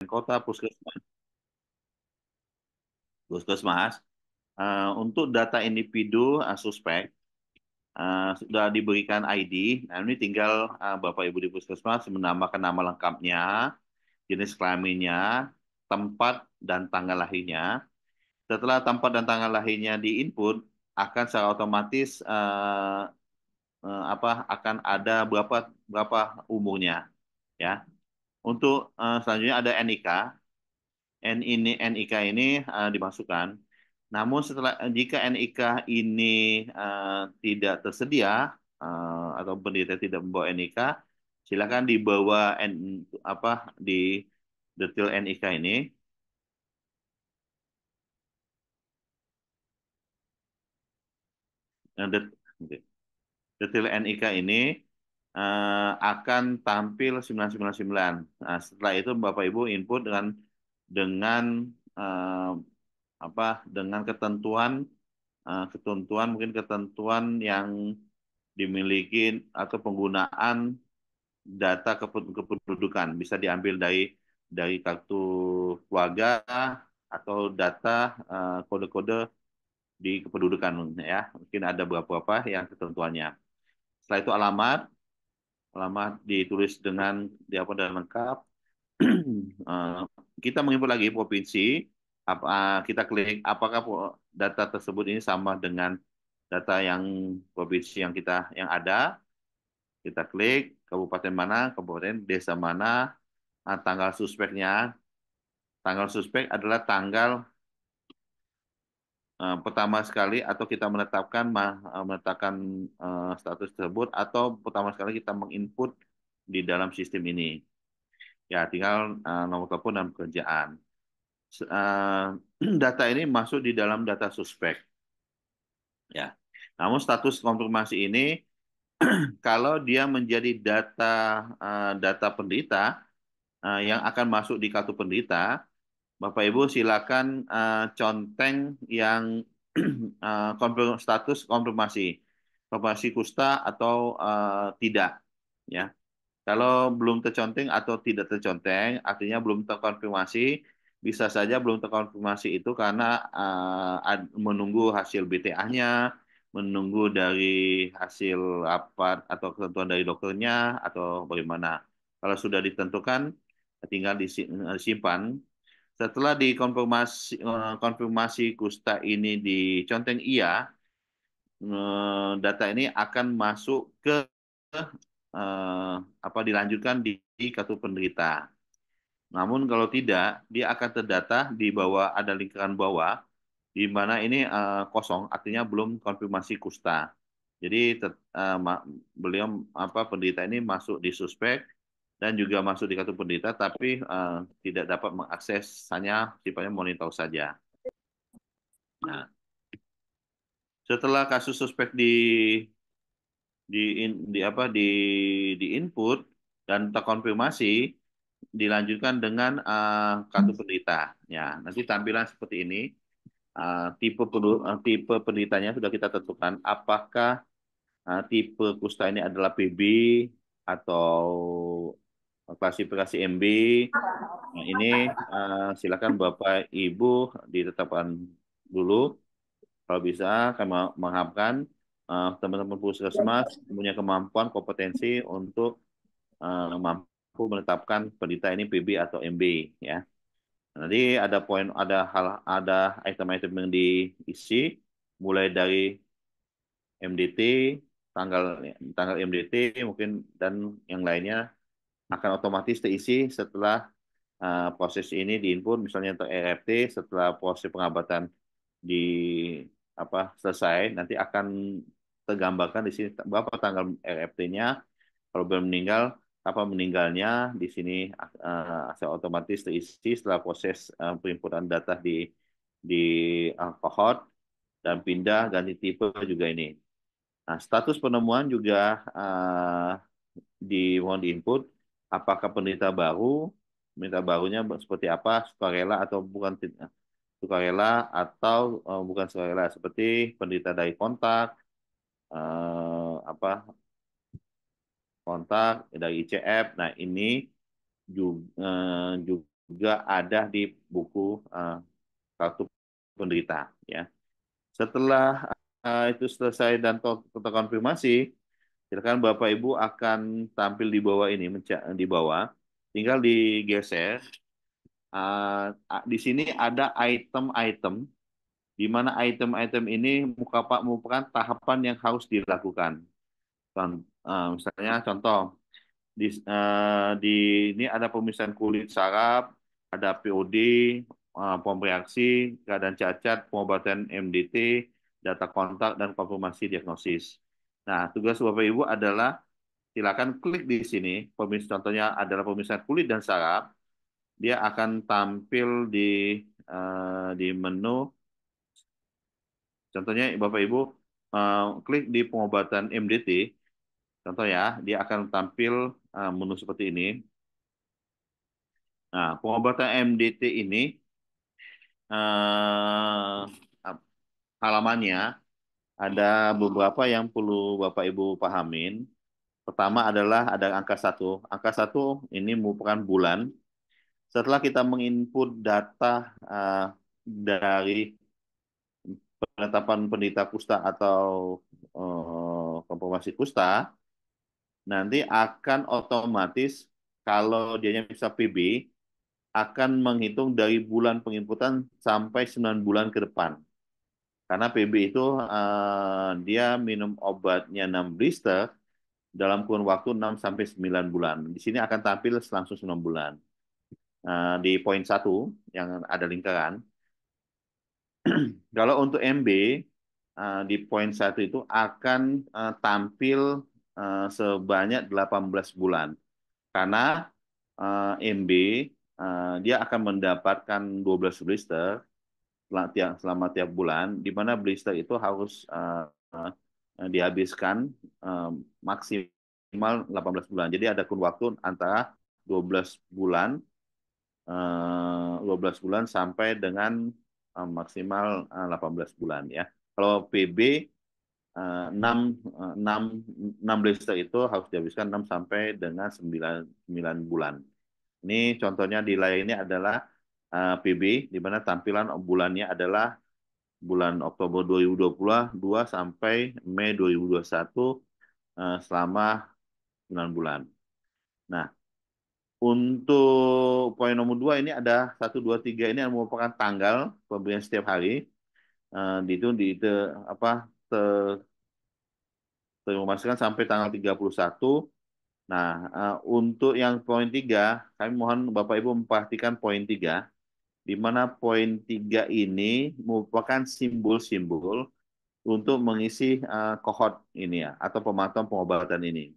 kota, puskesmas, untuk data individu suspek sudah diberikan ID. Nah, ini tinggal Bapak Ibu di puskesmas menambahkan nama lengkapnya, jenis kelaminnya, tempat dan tanggal lahirnya. Setelah tempat dan tanggal lahirnya diinput, akan secara otomatis akan ada berapa berapa umurnya, ya. Untuk selanjutnya ada NIK. NIK ini dimasukkan. Namun jika NIK ini tidak tersedia atau penderita tidak membawa NIK, silakan dibawa di detail NIK ini. eh, det- Detail NIK ini akan tampil 999. Nah, setelah itu Bapak Ibu input dengan eh, dengan ketentuan mungkin ketentuan yang dimiliki atau penggunaan data kependudukan bisa diambil dari kartu keluarga atau data kode-kode di kependudukan, ya, mungkin ada beberapa yang ketentuannya. Setelah itu alamat ditulis di apa dan lengkap. Eh, kita menginput lagi provinsi, kita klik apakah data tersebut ini sama dengan data yang provinsi yang ada. Kita klik kabupaten mana, kabupaten desa mana, tanggal suspeknya. Tanggal suspek adalah tanggal pertama sekali atau kita menetapkan status tersebut atau pertama sekali kita menginput di dalam sistem ini. Ya, tinggal nomor telepon dan pekerjaan. Eh, Data ini masuk di dalam data suspek. Ya. Namun status konfirmasi ini kalau dia menjadi data penderita yang akan masuk di kartu penderita, Bapak Ibu silakan conteng yang status konfirmasi kusta atau tidak, ya. Kalau belum terconteng atau tidak terconteng, artinya belum terkonfirmasi, bisa saja belum terkonfirmasi itu karena menunggu hasil BTA-nya, menunggu dari hasil apa atau ketentuan dari dokternya atau bagaimana. Kalau sudah ditentukan, tinggal disimpan. Setelah konfirmasi kusta ini diconteng iya, data ini akan masuk ke dilanjutkan di kartu penderita. Namun kalau tidak, dia akan terdata di bawah ada lingkaran bawah di mana ini kosong, artinya belum konfirmasi kusta. Jadi beliau penderita ini masuk di suspek dan juga masuk di kartu penderita, tapi tidak dapat mengakses, hanya sifatnya monitor saja. Nah, setelah kasus suspek di input dan terkonfirmasi, dilanjutkan dengan kartu penderita. Ya, nanti tampilan seperti ini. Tipe penderitanya sudah kita tentukan. Apakah tipe kusta ini adalah PB atau klasifikasi MB? Nah, ini silakan Bapak Ibu ditetapkan dulu. Kalau bisa, kami mengharapkan teman-teman puskesmas punya kemampuan, kompetensi untuk mampu menetapkan penderita ini PB atau MB, ya. Nanti ada item-item yang diisi mulai dari MDT, tanggal tanggal MDT mungkin dan yang lainnya akan otomatis terisi setelah proses ini diinput, misalnya untuk RFT setelah proses pengobatan di selesai, nanti akan tergambarkan di sini berapa tanggal RFT-nya. Kalau belum meninggal, apa meninggalnya di sini secara otomatis terisi setelah proses penginputan data di kohort dan pindah ganti tipe juga ini. Nah, status penemuan juga mohon diinput apakah penderita barunya seperti apa, sukarela atau bukan sukarela atau bukan sukarela, seperti penderita dari kontak, eh, apa kontak dari ICF. Nah, ini juga juga ada di buku kartu penderita. Ya, setelah itu selesai dan terkonfirmasi, silakan Bapak Ibu akan tampil di bawah ini, di bawah. Tinggal digeser. Di sini ada item-item, di mana item-item ini merupakan tahapan yang harus dilakukan. Misalnya contoh, di ini ada pemeriksaan kulit saraf, ada POD, pom reaksi, keadaan cacat, pengobatan MDT, data kontak, dan konfirmasi diagnosis. Nah, tugas Bapak Ibu adalah silakan klik di sini. Contohnya adalah pemeriksaan kulit dan saraf. Dia akan tampil di menu. Contohnya Bapak Ibu klik di pengobatan MDT. Contoh ya, dia akan tampil menu seperti ini. Nah, pengobatan MDT ini eh, halamannya ada beberapa yang perlu Bapak Ibu pahamin. Pertama adalah ada angka satu. Angka satu ini merupakan bulan. Setelah kita menginput data dari penetapan penderita kusta atau konfirmasi kusta, nanti akan otomatis kalau dia bisa PB, akan menghitung dari bulan penginputan sampai 9 bulan ke depan. Karena PB itu dia minum obatnya 6 blister dalam kurun waktu 6 sampai 9 bulan. Di sini akan tampil langsung 9 bulan. Di poin satu yang ada lingkaran. Kalau untuk MB di poin satu itu akan tampil sebanyak 18 bulan. Karena MB dia akan mendapatkan 12 blister selama tiap bulan, di mana blister itu harus dihabiskan uh, maksimal 18 bulan. Jadi ada kurun waktu antara 12 bulan 12 bulan sampai dengan maksimal 18 bulan ya. Kalau PB 6 6 6 blister itu harus dihabiskan 6 sampai dengan 9 bulan. Ini contohnya di layar ini adalah PB, di mana tampilan bulannya adalah bulan Oktober 2022 sampai Mei 2021 selama 9 bulan. Nah, untuk poin nomor 2 ini ada 1, 2, 3 ini yang merupakan tanggal pemberian setiap hari. Itu apa termasukkan sampai tanggal 31. Nah, untuk yang poin 3, kami mohon Bapak Ibu memperhatikan poin 3, di mana poin 3 ini merupakan simbol-simbol untuk mengisi kohort ini ya, atau pemantauan pengobatan ini.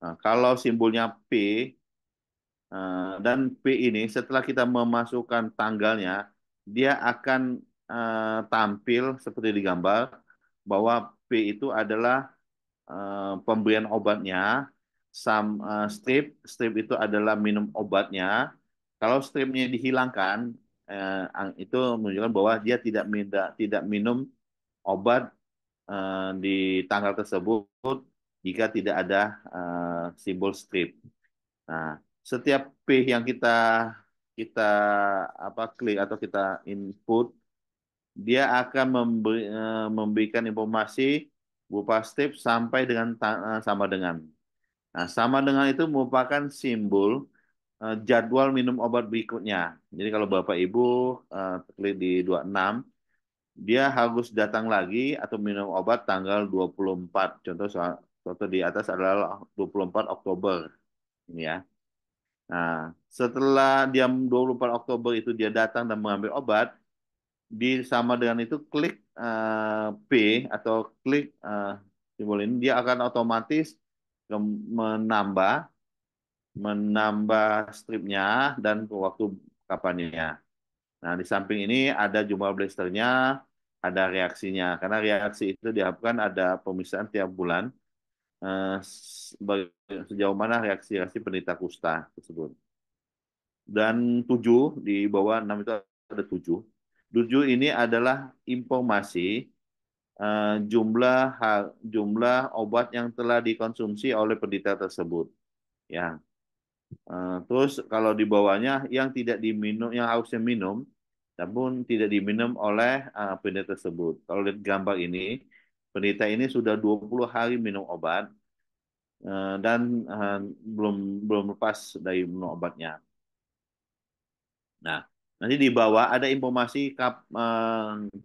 Nah, kalau simbolnya P dan P ini setelah kita memasukkan tanggalnya, dia akan tampil seperti di gambar bahwa P itu adalah pemberian obatnya, strip itu adalah minum obatnya. Kalau stripnya dihilangkan, itu menunjukkan bahwa dia tidak minum obat di tanggal tersebut jika tidak ada simbol strip. Nah, setiap P yang kita kita klik atau kita input, dia akan memberikan informasi berupa strip sampai dengan sama dengan. Nah, sama dengan itu merupakan simbol jadwal minum obat berikutnya. Jadi kalau Bapak Ibu klik di 26, dia harus datang lagi atau minum obat tanggal 24. Contoh di atas adalah 24 Oktober. Ini ya. Nah, setelah dia 24 Oktober itu dia datang dan mengambil obat, sama dengan itu klik P atau klik simbol ini, dia akan otomatis menambah menambah stripnya dan waktu kapannya. Nah, di samping ini ada jumlah blisternya, ada reaksinya. Karena reaksi itu diharapkan ada pemeriksaan tiap bulan eh, sejauh mana reaksi-reaksi penderita kusta tersebut. Dan 7 di bawah 6 itu ada 7. 7 ini adalah informasi jumlah obat yang telah dikonsumsi oleh penderita tersebut. Ya. Terus kalau di bawahnya yang tidak diminum, yang harusnya minum, namun tidak diminum oleh penderita tersebut. Kalau lihat gambar ini, penderita ini sudah 20 hari minum obat dan belum belum lepas dari minum obatnya. Nah, nanti di bawah ada informasi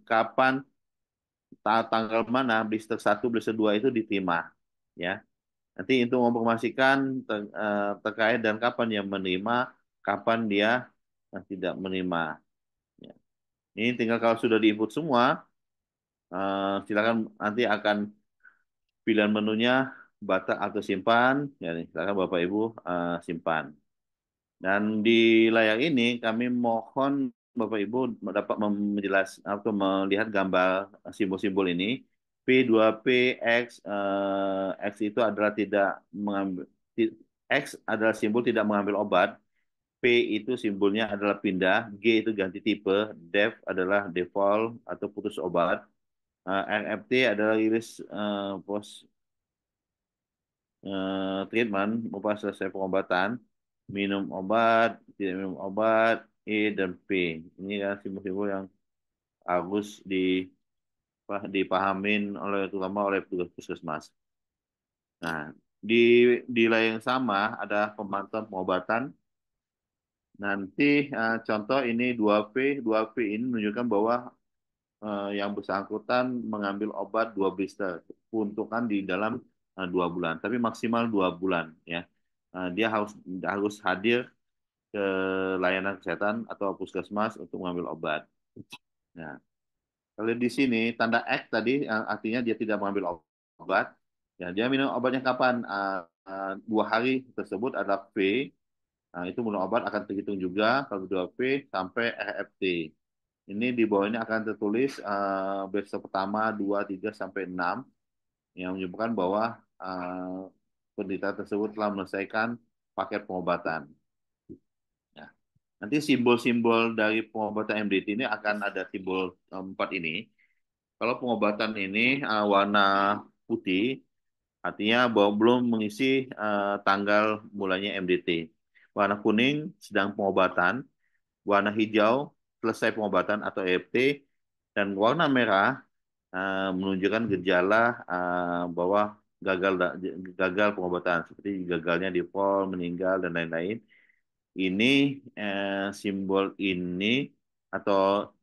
kapan tanggal mana blister satu, blister 2 itu diterima, ya. Nanti itu menginformasikan terkait dan kapan dia menerima, kapan dia tidak menerima. Ya. Ini tinggal kalau sudah diinput semua, silakan nanti akan pilihan menunya batak atau simpan. Ya, silakan Bapak Ibu simpan. Dan di layar ini kami mohon Bapak Ibu dapat atau melihat gambar simbol-simbol ini. P2P X X itu adalah tidak mengambil X adalah simbol tidak mengambil obat. P itu simbolnya adalah pindah, G itu ganti tipe, DEF adalah default atau putus obat, RFT adalah rilis post treatment, upah selesai pengobatan, minum obat, tidak minum obat, E dan P. Ini kan simbol-simbol yang harus dipahamin oleh terutama oleh petugas puskesmas. Nah, di di layar yang sama ada pemantauan pengobatan. Nanti contoh ini 2P, 2P ini menunjukkan bahwa yang bersangkutan mengambil obat 2 blister, peruntukan di dalam 2 bulan, tapi maksimal 2 bulan ya. Dia harus harus hadir ke layanan kesehatan atau puskesmas untuk mengambil obat. Nah, kalau di sini tanda X tadi artinya dia tidak mengambil obat. Ya, dia minum obatnya kapan? 2 hari tersebut adalah P. Nah, itu minum obat akan terhitung juga kalau 2P sampai RFT. Ini di bawah ini akan tertulis besok pertama, 2, 3, sampai 6 yang menyebutkan bahwa penderita tersebut telah menyelesaikan paket pengobatan. Ya. Nanti simbol-simbol dari pengobatan MDT ini akan ada simbol 4 ini. Kalau pengobatan ini warna putih, artinya bahwa belum mengisi tanggal mulanya MDT. Warna kuning sedang pengobatan, warna hijau selesai pengobatan atau EFT, dan warna merah menunjukkan gejala bahwa gagal gagal pengobatan seperti gagalnya di pol, meninggal dan lain-lain. Ini simbol ini atau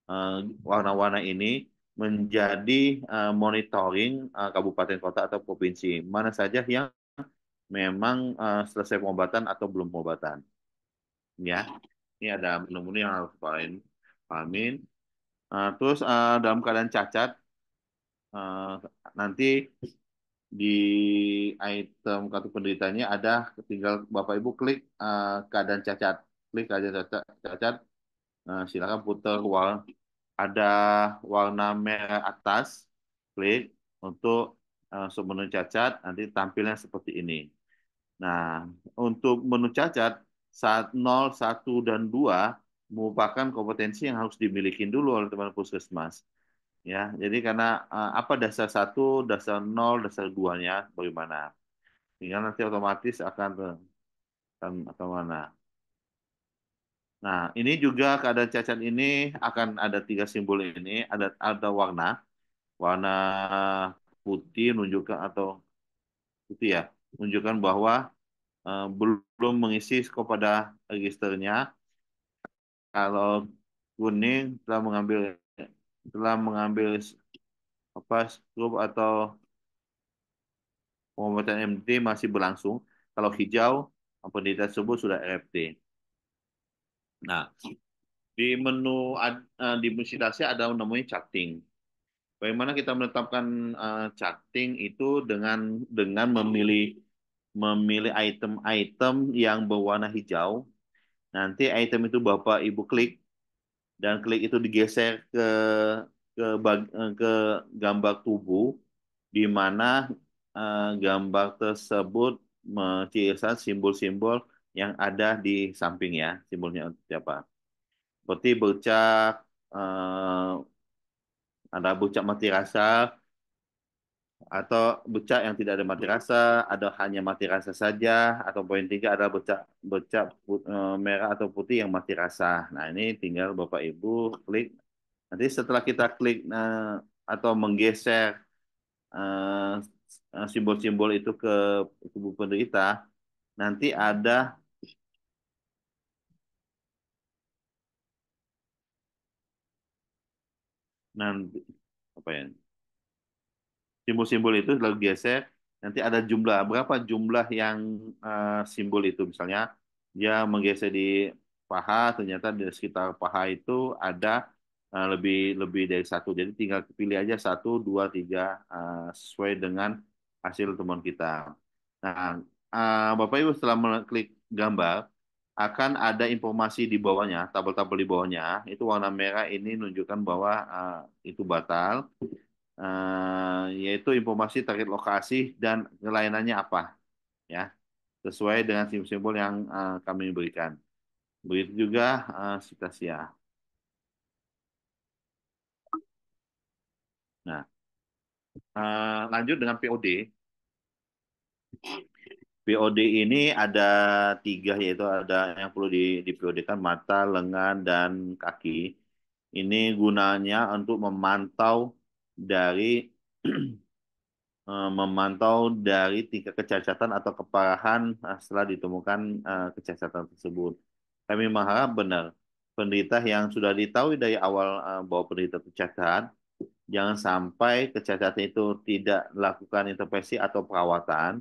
eh, warna-warna ini menjadi monitoring kabupaten kota atau provinsi mana saja yang memang selesai pengobatan atau belum pengobatan. Ya, ini ada menu-menu yang harus pahamin. Terus dalam keadaan cacat eh, nanti di item kartu penderitanya ada tinggal Bapak Ibu klik keadaan cacat. Klik keadaan cacat, silakan putar ada warna merah atas, klik untuk menu cacat, nanti tampilnya seperti ini. Nah, untuk menu cacat saat 0, 1, dan 2 merupakan kompetensi yang harus dimiliki dulu oleh teman puskesmas. Ya, jadi karena apa dasar 1, dasar 0, dasar 2-nya bagaimana? Sehingga nanti otomatis akan mana. Nah, ini juga keadaan cacat ini akan ada 3 simbol ini, ada warna putih menunjukkan atau putih ya, menunjukkan bahwa belum mengisi kepada registernya. Kalau kuning telah mengambil apa skrup atau pengobatan MD masih berlangsung. Kalau hijau, penderita tersebut sudah RFT. Nah, di menu di musitasi ada namanya charting. Bagaimana kita menetapkan charting itu dengan memilih memilih item-item yang berwarna hijau. Nanti item itu Bapak Ibu klik dan klik itu digeser ke gambar tubuh di mana gambar tersebut mencirikan simbol-simbol yang ada di sampingnya, simbolnya siapa. Seperti bercak, ada bercak mati rasa, atau bercak yang tidak ada mati rasa, ada hanya mati rasa saja, atau poin tiga adalah bercak bercak merah atau putih yang mati rasa. Nah, ini tinggal Bapak Ibu klik. Nanti setelah kita klik atau menggeser simbol-simbol itu ke tubuh penderita, nanti ada nanti apa ya? Simbol-simbol itu lalu geser, nanti ada jumlah berapa jumlah yang simbol itu. Misalnya dia menggeser di paha, ternyata di sekitar paha itu ada lebih lebih dari satu. Jadi tinggal pilih aja satu, dua, tiga sesuai dengan hasil temuan kita. Nah, Bapak Ibu setelah mengklik gambar akan ada informasi di bawahnya, tabel-tabel di bawahnya itu warna merah ini menunjukkan bahwa itu batal, yaitu informasi target lokasi dan layanannya apa, ya, sesuai dengan simbol-simbol yang kami berikan. Begitu juga Citasia. Nah, lanjut dengan POD. POD ini ada tiga, yaitu ada yang perlu di POD-kan mata, lengan, dan kaki. Ini gunanya untuk dari memantau dari tingkat kecacatan atau keparahan setelah ditemukan kecacatan tersebut. Kami mengharap benar penderita yang sudah ditahu dari awal bahwa penderita cacat, jangan sampai kecacatan itu tidak lakukan intervensi atau perawatan.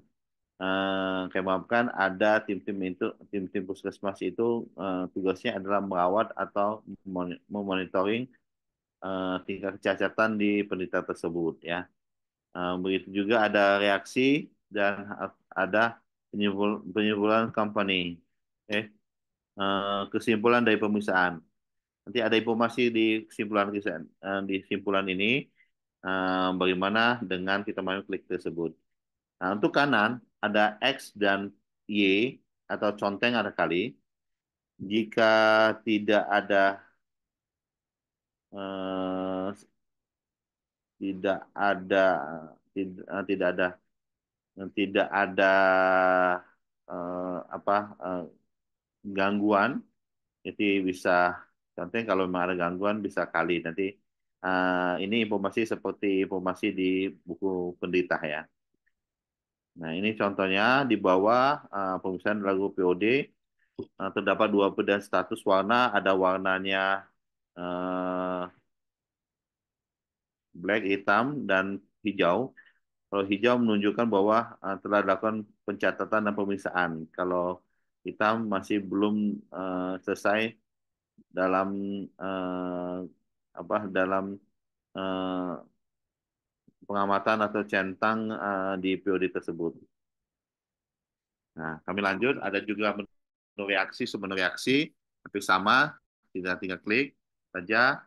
Kami harapkan ada tim-tim itu, tim-tim puskesmas itu tugasnya adalah merawat atau memonitoring tingkat kecacatan di penderita tersebut, ya. Begitu juga ada reaksi dan ada penyimpulan company. Eh, kesimpulan dari pemeriksaan. Nanti ada informasi di di kesimpulan ini bagaimana dengan kita mau klik tersebut. Nah, untuk kanan ada X dan Y atau conteng ada kali. Jika tidak ada eh, tidak ada tidak ada tidak ada apa gangguan, jadi bisa contohnya kalau memang ada gangguan bisa kali nanti ini informasi seperti informasi di buku penderita, ya. Nah, ini contohnya di bawah pemeriksaan lagu POD terdapat dua beda status warna, ada warnanya eh, black hitam dan hijau. Kalau hijau menunjukkan bahwa telah dilakukan pencatatan dan pemeriksaan. Kalau hitam masih belum selesai dalam dalam eh, pengamatan atau centang di POD tersebut. Nah, kami lanjut. Ada juga menu reaksi, sumber reaksi, tapi sama, tinggal tinggal klik saja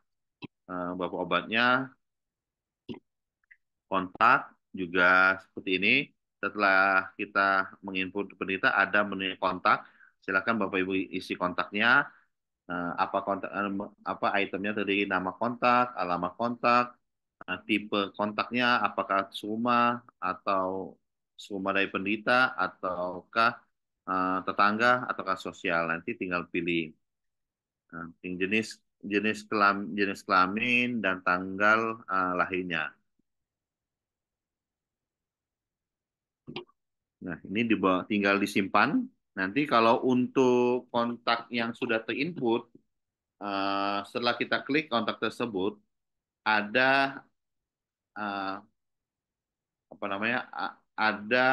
beberapa obatnya, kontak juga seperti ini. Setelah kita menginput penderita, ada menu kontak. Silakan Bapak Ibu isi kontaknya. Apa kontak, apa itemnya tadi, nama kontak, alamat kontak, tipe kontaknya, apakah rumah atau rumah dari penderita ataukah tetangga ataukah sosial. Nanti tinggal pilih jenis jenis kelamin dan tanggal lahirnya. Nah, ini tinggal disimpan. Nanti kalau untuk kontak yang sudah terinput, setelah kita klik kontak tersebut, ada eh, apa namanya, ada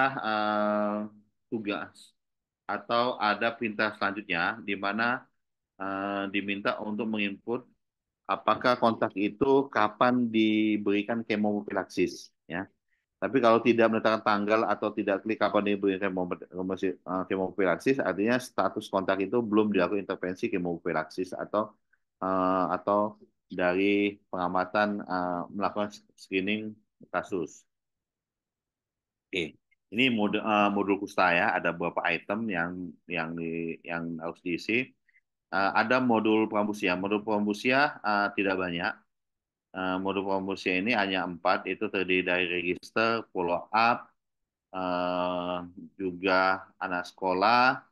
tugas atau ada perintah selanjutnya di mana diminta untuk menginput apakah kontak itu kapan diberikan kemofilaksis, ya. Tapi kalau tidak menetapkan tanggal atau tidak klik kapan diberikan kemofilaksis, artinya status kontak itu belum dilakukan intervensi kemofilaksis atau dari pengamatan melakukan screening kasus. Oke, ini modul kusta, ya. Ada beberapa item yang harus diisi. Ada modul pramusia. Modul pramusia tidak banyak. Modul Pramusia ini hanya 4, itu terdiri dari register, follow up, eh, juga anak sekolah,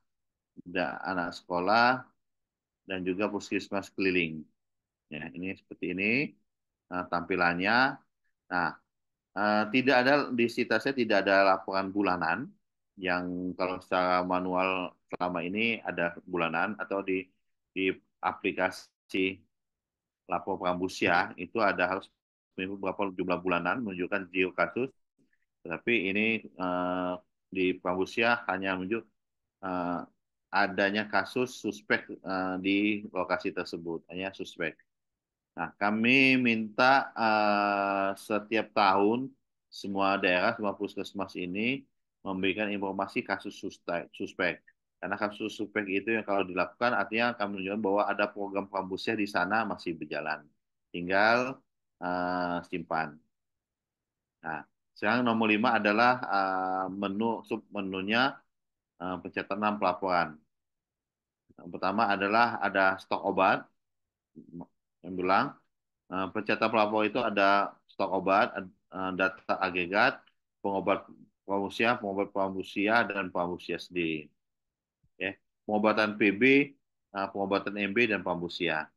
anak sekolah, dan juga puskesmas keliling. Ya, ini seperti ini tampilannya. Nah, tidak ada di sitasnya tidak ada laporan bulanan yang kalau secara manual selama ini ada bulanan atau di aplikasi lapor Prambusia itu ada harus berapa jumlah bulanan menunjukkan zero kasus. Tapi ini di Prambusia hanya menunjuk eh, adanya kasus suspek di lokasi tersebut, hanya suspek. Nah, kami minta setiap tahun semua daerah, semua puskesmas ini memberikan informasi kasus suspek. Karena kasus suspek itu yang kalau dilakukan artinya akan menunjukkan bahwa ada program Pramusia di sana masih berjalan. Tinggal simpan. Nah, sekarang nomor 5 adalah sub menunya pencatatan pelaporan. Yang pertama adalah ada stok obat, yang bilang pencetak pelapor itu ada stok obat, data agregat, pengobat pramusia, dan pramusia sendiri. Ya. Pengobatan PB, pengobatan MB, dan pramusia.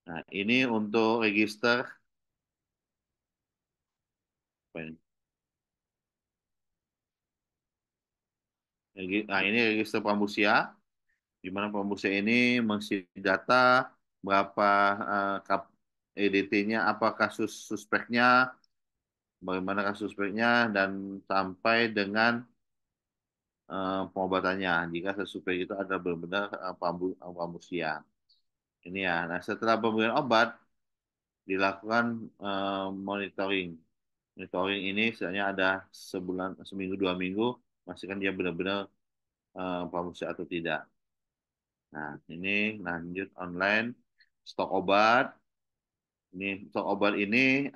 Nah, ini untuk register. Nah, ini register pramusia, di mana pramusia ini mengisi data berapa EDT-nya, apa kasus suspeknya, bagaimana kasus suspeknya, dan sampai dengan pengobatannya jika sesuai itu ada benar-benar pramusia. Ini ya. Nah, setelah pemberian obat dilakukan monitoring. Monitoring ini sebenarnya ada sebulan, seminggu, 2 minggu, pastikan dia benar-benar pramusia atau tidak. Nah, ini lanjut online stok obat. Ini stok obat ini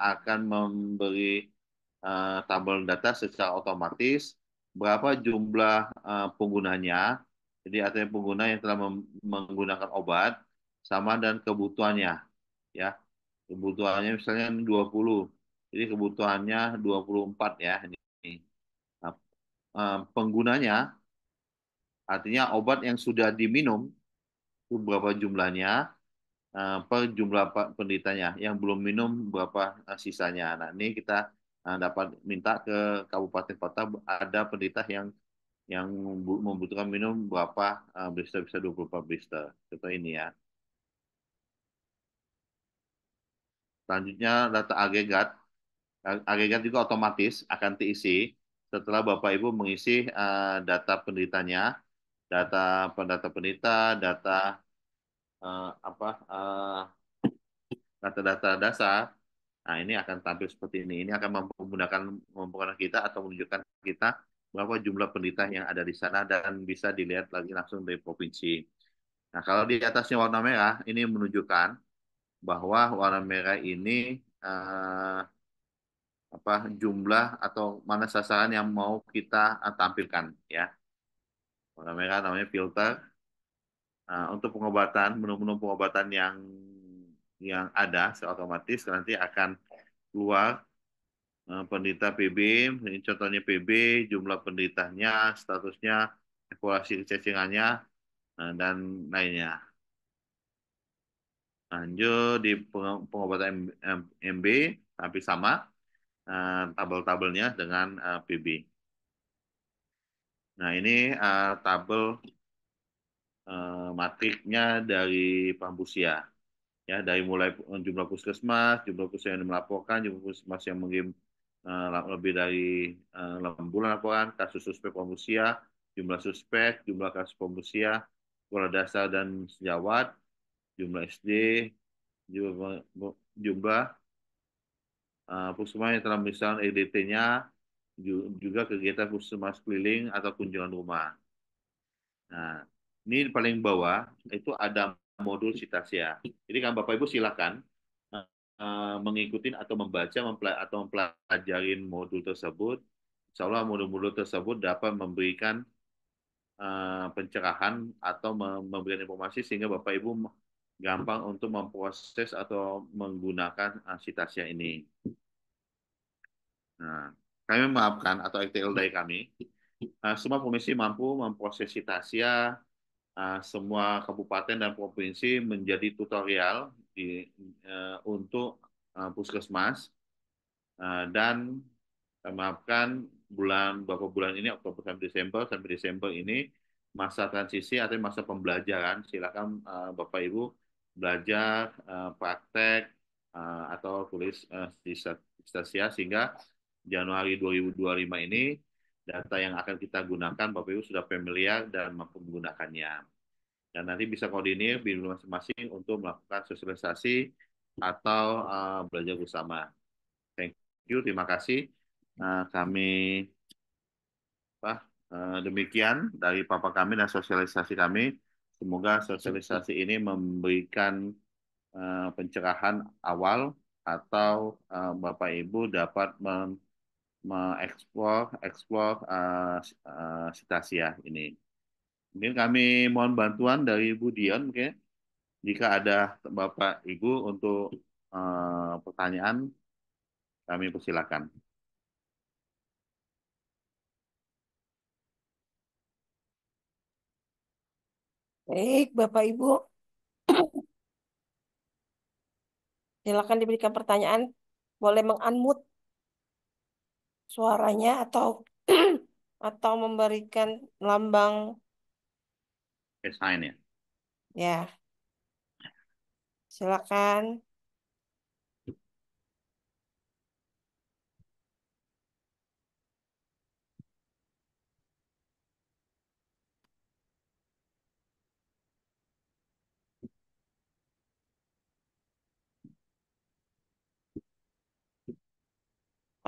akan memberi tabel data secara otomatis berapa jumlah penggunanya. Jadi artinya pengguna yang telah menggunakan obat sama dan kebutuhannya, ya. Kebutuhannya misalnya 20. Jadi kebutuhannya 24 ya ini. Nah, penggunanya artinya obat yang sudah diminum itu berapa jumlahnya per jumlah penderitanya, yang belum minum berapa sisanya. Nah, ini kita dapat minta ke kabupaten kota ada penderita yang membutuhkan minum berapa blister, bisa 24 blister. Contoh ini ya. Selanjutnya data agregat. Agregat juga otomatis akan diisi setelah Bapak Ibu mengisi data penderitanya, data penderita, data apa data-data dasar. Nah, ini akan tampil seperti ini. Ini akan mempermudah kita atau menunjukkan kita berapa jumlah penderita yang ada di sana dan bisa dilihat lagi langsung dari provinsi. Nah, kalau di atasnya warna merah, ini menunjukkan bahwa warna merah ini apa jumlah atau mana sasaran yang mau kita tampilkan ya. Warna merah namanya filter. Untuk pengobatan, menu-menu pengobatan yang ada secara otomatis nanti akan keluar penderita PB, ini contohnya PB, jumlah penderitanya, statusnya, evaluasi kecacingannya, dan lainnya. Lanjut di pengobatan MB, tapi sama tabel-tabelnya dengan PB. Nah, ini tabel matriknya dari Pambusia. Ya, dari mulai jumlah puskesmas yang melaporkan, jumlah puskesmas yang mengirim lebih dari 8 bulan laporan, kasus suspek Pambusia, jumlah suspek, jumlah kasus Pambusia, sekolah dasar dan sejawat, jumlah SD, jumlah puskesmas yang telah misalkan EDT-nya, juga kegiatan puskesmas keliling atau kunjungan rumah. Nah, ini paling bawah itu ada modul Citasia. Jadi kan Bapak Ibu silakan mengikuti atau membaca atau mempelajari modul tersebut. Insya Allah modul-modul tersebut dapat memberikan pencerahan atau memberikan informasi sehingga Bapak Ibu gampang untuk memproses atau menggunakan Citasia ini. Nah, kami memaafkan atau XTL dari kami, semua komisi mampu memproses Citasia semua kabupaten dan provinsi menjadi tutorial untuk puskesmas dan maafkan beberapa bulan ini Oktober sampai Desember ini masa transisi atau masa pembelajaran. Silakan Bapak Ibu belajar praktek atau tulis di Stasia sehingga Januari 2025 ini data yang akan kita gunakan Bapak Ibu sudah familiar dan mampu menggunakannya. Dan nanti bisa koordinir di masing-masing untuk melakukan sosialisasi atau belajar bersama. Thank you, terima kasih. Kami demikian dari Papa kami dan sosialisasi kami. Semoga sosialisasi ini memberikan pencerahan awal atau Bapak Ibu dapat mengeksplor Citasia ini. Mungkin kami mohon bantuan dari Bu Dion, mungkin jika ada Bapak Ibu untuk pertanyaan, kami persilakan. Baik, Bapak Ibu, silakan diberikan pertanyaan. Boleh meng-unmute suaranya atau atau memberikan lambang Sign ya. ya. Silakan.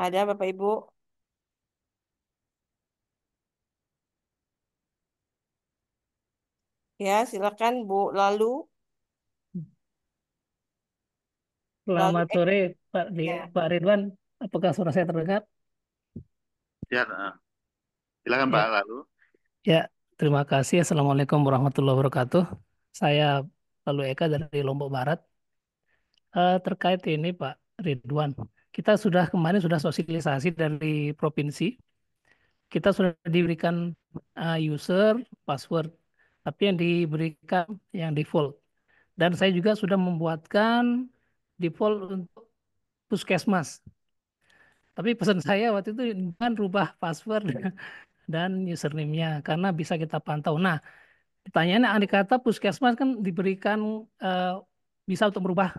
Ada Bapak Ibu? Ya, silakan Bu. Lalu Selamat sore, ya. Pak Ridwan. Apakah suara saya terdengar? Ya, silakan Pak. Ya, Lalu, ya. Terima kasih. Assalamualaikum warahmatullahi wabarakatuh. Saya Lalu Eka dari Lombok Barat. Terkait ini, Pak Ridwan, kita sudah kemarin sudah sosialisasi dari provinsi. Kita sudah diberikan user, password, tapi yang diberikan yang default. Dan saya juga sudah membuatkan default untuk puskesmas. Tapi pesan saya waktu itu kan rubah password dan username-nya karena bisa kita pantau. Nah, pertanyaannya andai kata puskesmas kan diberikan eh, bisa untuk merubah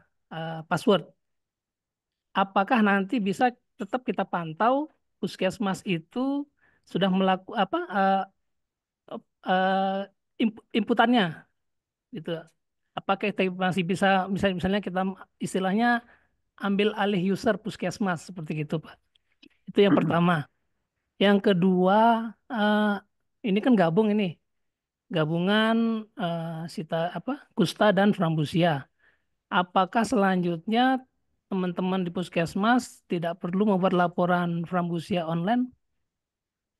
password. Apakah nanti bisa tetap kita pantau puskesmas itu sudah melakukan apa inputannya gitu. Apakah kita masih bisa misalnya kita istilahnya ambil alih user puskesmas seperti itu, Pak. Itu yang pertama. Yang kedua, eh, ini kan gabungan Sita apa Kusta dan Frambusia. Apakah selanjutnya teman-teman di Puskesmas tidak perlu membuat laporan Frambusia online?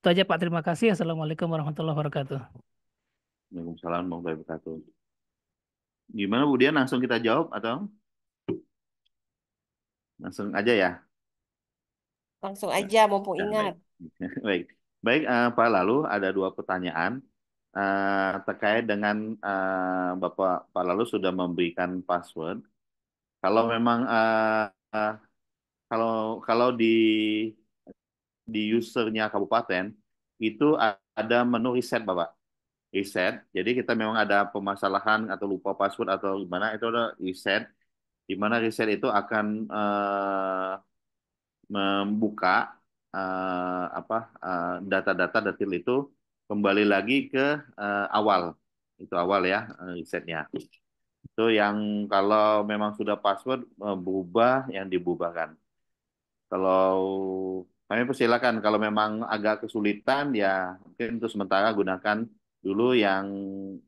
Itu aja Pak, terima kasih. Assalamualaikum warahmatullahi wabarakatuh. Waalaikumsalam warahmatullahi wabarakatuh. Gimana Bu Dian, langsung kita jawab atau langsung aja ya? Langsung aja mumpung Ya, ingat. baik. Baik. Baik, Pak. Lalu ada dua pertanyaan terkait dengan Bapak Pak Lalu sudah memberikan password. Kalau memang kalau kalau di usernya kabupaten itu ada menu reset Bapak. Reset. Jadi kita memang ada permasalahan atau lupa password atau gimana itu ada reset. Di mana reset itu akan membuka data-data detail itu kembali lagi ke awal. Itu awal ya resetnya. Itu yang kalau memang sudah password berubah yang dibubarkan. Kalau kami persilakan kalau memang agak kesulitan ya mungkin untuk sementara gunakan dulu yang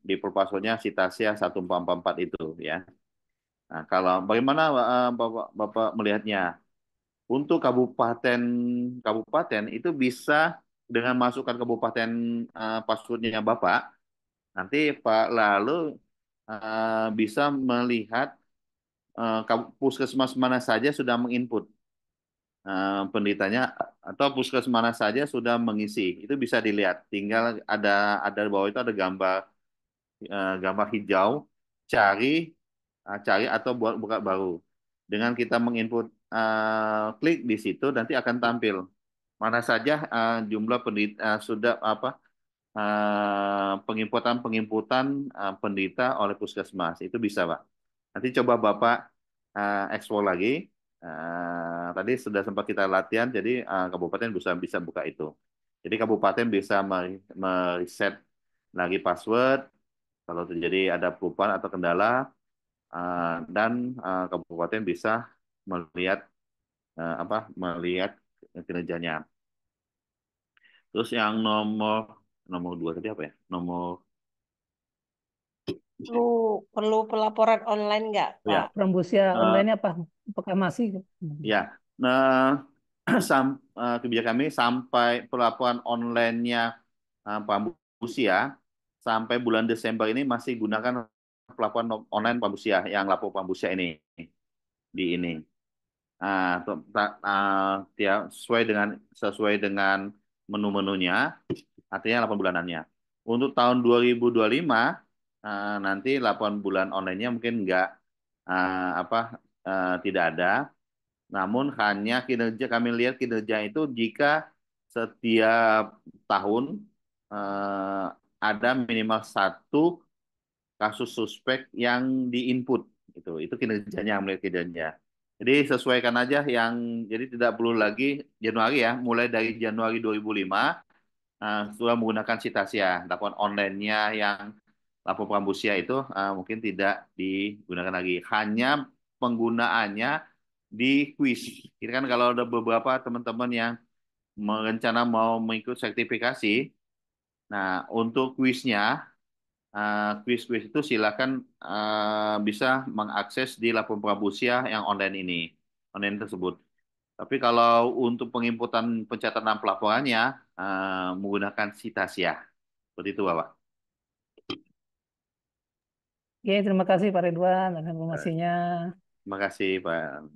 di passwordnya Citasia 1444 itu ya. Nah, kalau bagaimana Bapak melihatnya? Untuk kabupaten itu bisa dengan masukkan kabupaten passwordnya Bapak, nanti Pak Lalu bisa melihat puskesmas mana saja sudah menginput penderitanya atau puskesmas mana saja sudah mengisi. Itu bisa dilihat. Tinggal ada di bawah itu ada gambar hijau, cari cari atau buat buka baru. Dengan kita menginput klik di situ nanti akan tampil mana saja jumlah penderita sudah apa penginputan penderita oleh puskesmas. Itu bisa, Pak. Nanti coba Bapak explore lagi. Tadi sudah sempat kita latihan, jadi kabupaten bisa bisa buka itu. Jadi kabupaten bisa mereset lagi password kalau terjadi ada perubahan atau kendala, dan kabupaten bisa melihat melihat kinerjanya. Terus yang nomor nomor dua tadi apa ya? Nomor Perlu perlu pelaporan online nggak, Pak? ya, Prambusia eh, online apa? Apakah masih? ya. Nah, kebijakan kami sampai pelaporan online-nya Pambusia sampai bulan Desember ini masih gunakan pelaporan online Pambusia yang lapor Pambusia ini di ini. Sesuai dengan menu-menunya, artinya 8 bulanannya. Untuk tahun 2025 nanti 8 bulan online-nya mungkin nggak tidak ada, namun hanya kinerja kami lihat kinerja itu jika setiap tahun eh, ada minimal satu kasus suspek yang diinput itu kinerjanya melihat kinerjanya. Jadi sesuaikan aja jadi tidak perlu lagi Januari ya, mulai dari Januari 2005 sudah menggunakan Citasia, laporan online-nya yang lapor Prambusia itu mungkin tidak digunakan lagi, hanya penggunaannya di kuis. Ini kan kalau ada beberapa teman-teman yang merencana mau mengikut sertifikasi, nah untuk kuisnya kuis-kuis itu silakan bisa mengakses di Lapor Prabusia yang online tersebut. Tapi kalau untuk penginputan pencatatan pelaporannya menggunakan Citasia. Seperti itu, Bapak. Oke, terima kasih Pak Ridwan dan Eh, informasinya. Terima kasih, Pak.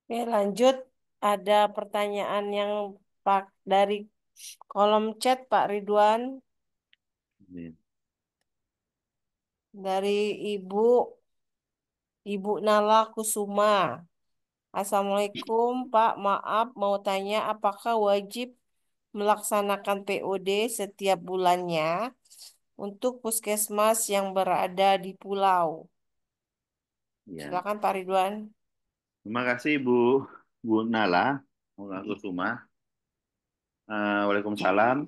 Oke, lanjut. Ada pertanyaan yang Pak dari kolom chat Pak Ridwan Ini. dari Ibu Nala Kusuma. Assalamualaikum Pak, maaf mau tanya apakah wajib melaksanakan POD setiap bulannya untuk puskesmas yang berada di pulau? Ya. Silakan Pak Ridwan. Terima kasih, Bu Nala. Mengaku Suma. Waalaikumsalam.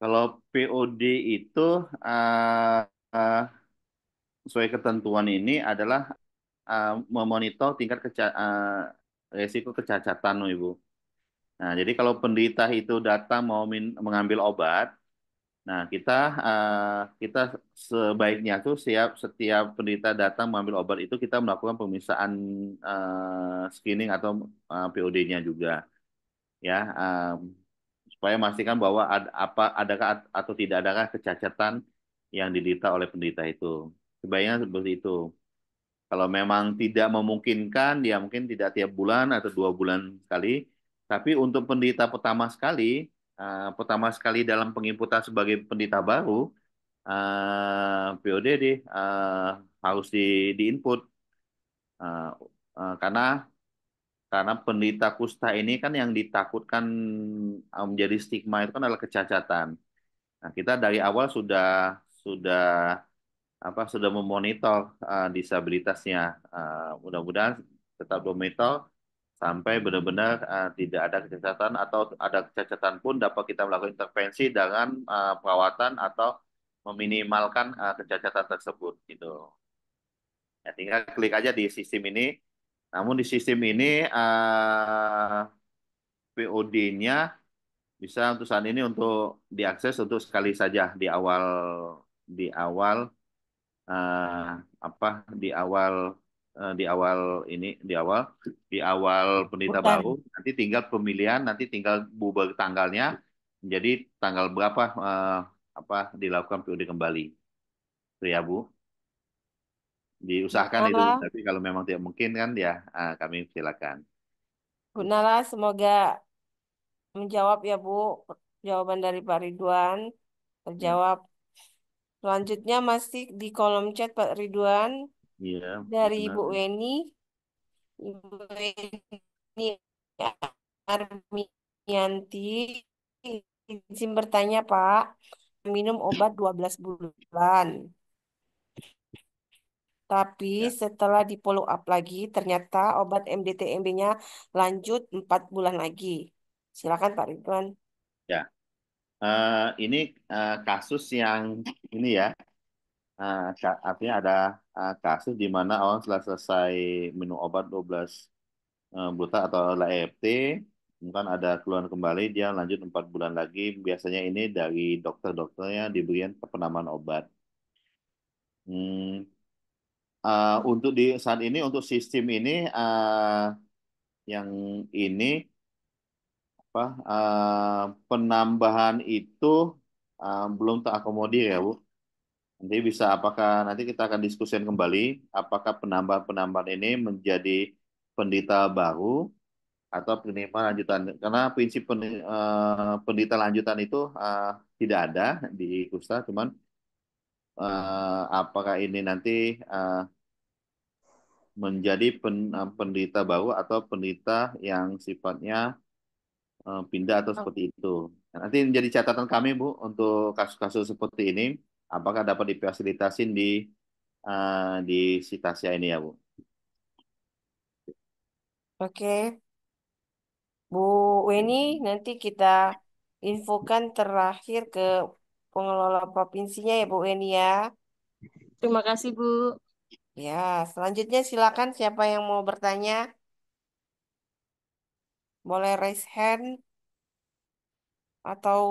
Kalau POD itu eh, eh, sesuai ketentuan ini adalah memonitor tingkat resiko kecacatan, Ibu. Nah, jadi kalau penderita itu datang mau mengambil obat, nah kita sebaiknya tuh setiap penderita datang mengambil obat itu kita melakukan pemeriksaan screening atau POD-nya juga, ya, supaya memastikan bahwa adakah atau tidak adakah kecacatan yang diderita oleh penderita itu. Sebaiknya seperti itu. Kalau memang tidak memungkinkan, ya mungkin tidak tiap bulan atau 2 bulan sekali. Tapi untuk penderita pertama sekali dalam penginputan sebagai penderita baru, POD harus diinput. Eh, karena penderita kusta ini kan yang ditakutkan menjadi stigma itu kan adalah kecacatan. Nah, kita dari awal sudah sudah memonitor disabilitasnya. Mudah-mudahan tetap memonitor sampai benar-benar tidak ada kecacatan, atau ada kecacatan pun dapat kita melakukan intervensi dengan perawatan atau meminimalkan kecacatan tersebut gitu. Ya, tinggal klik aja di sistem ini. Namun di sistem ini POD-nya bisa untuk saat ini untuk diakses untuk sekali saja di awal eh, apa di awal penderita baru, Bukan. nanti tinggal pemilihan, nanti tinggal bubar tanggalnya, Jadi tanggal berapa apa dilakukan PUD kembali, ya Bu? Diusahakan itu. Gunalah, Tapi kalau memang tidak mungkin kan ya kami silakan. gunalah semoga menjawab ya Bu. Jawaban dari Pak Ridwan Ya, terjawab. Selanjutnya masih di kolom chat Pak Ridwan iya, dari benar. Ibu Weni. Ibu Weni Armianti izin bertanya Pak, minum obat 12 bulan. Tapi Ya, setelah di follow up lagi, ternyata obat MDT-MB-nya lanjut 4 bulan lagi. Silakan Pak Ridwan. ya. Ini kasus yang ini ya, artinya ada kasus di mana orang setelah selesai minum obat 12 buta atau ART, kan ada keluhan kembali, dia lanjut 4 bulan lagi. Biasanya ini dari dokter-dokternya diberikan penambahan obat. Hmm, untuk di saat ini untuk sistem ini yang ini apa penambahan itu belum terakomodir ya Bu. Nanti bisa apakah nanti kita akan diskusikan kembali apakah penambahan-penambahan ini menjadi penderita baru atau penerima lanjutan karena prinsip penderita lanjutan itu tidak ada di kusta cuman apakah ini nanti eh, menjadi penderita baru atau penderita yang sifatnya pindah atau seperti itu. Nah, nanti menjadi catatan kami Bu untuk kasus-kasus seperti ini apakah dapat difasilitasin di Sitasia ini ya Bu. Oke, Bu Weni, nanti kita infokan terakhir ke pengelola provinsinya ya Bu Weni ya. Terima kasih, Bu. Ya, selanjutnya silakan siapa yang mau bertanya, boleh raise hand atau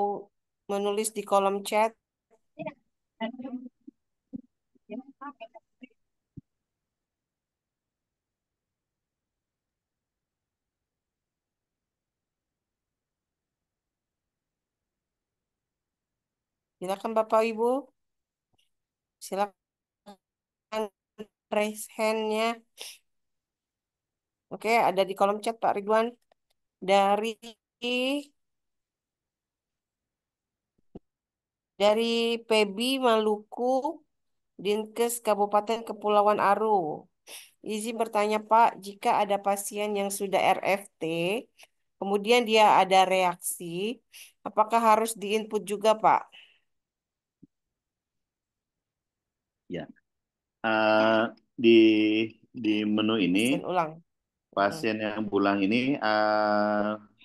menulis di kolom chat. Silakan Bapak Ibu, silakan raise hand-nya. Oke, ada di kolom chat Pak Ridwan. Dari dari PB Maluku, Dinkes Kabupaten Kepulauan Aru. Izin bertanya Pak, jika ada pasien yang sudah RFT, kemudian dia ada reaksi, apakah harus diinput juga Pak? Ya. Eh, di di menu ini Pasien ulang. Mm. pasien yang pulang ini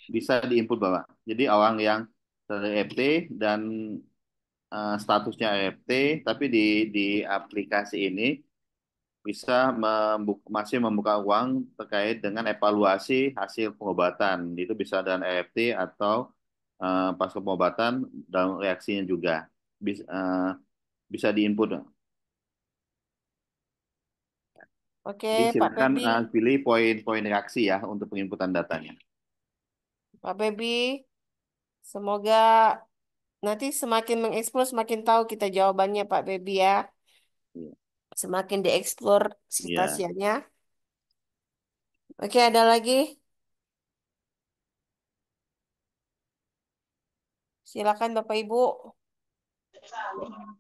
bisa diinput Bapak. Jadi orang yang ter-EFT dan statusnya EFT tapi di aplikasi ini bisa masih membuka ruang terkait dengan evaluasi hasil pengobatan. Itu bisa dengan EFT atau pasca pengobatan dan reaksinya juga bisa diinput. Oke, Jadi Pak silakan Pebi. pilih poin-poin reaksi ya untuk penginputan datanya. Pak Pebi, semoga nanti semakin mengeksplor, semakin tahu kita jawabannya Pak Pebi ya. Iya. Semakin dieksplor Iya. sitasianya. Oke, ada lagi? Silakan Bapak Ibu.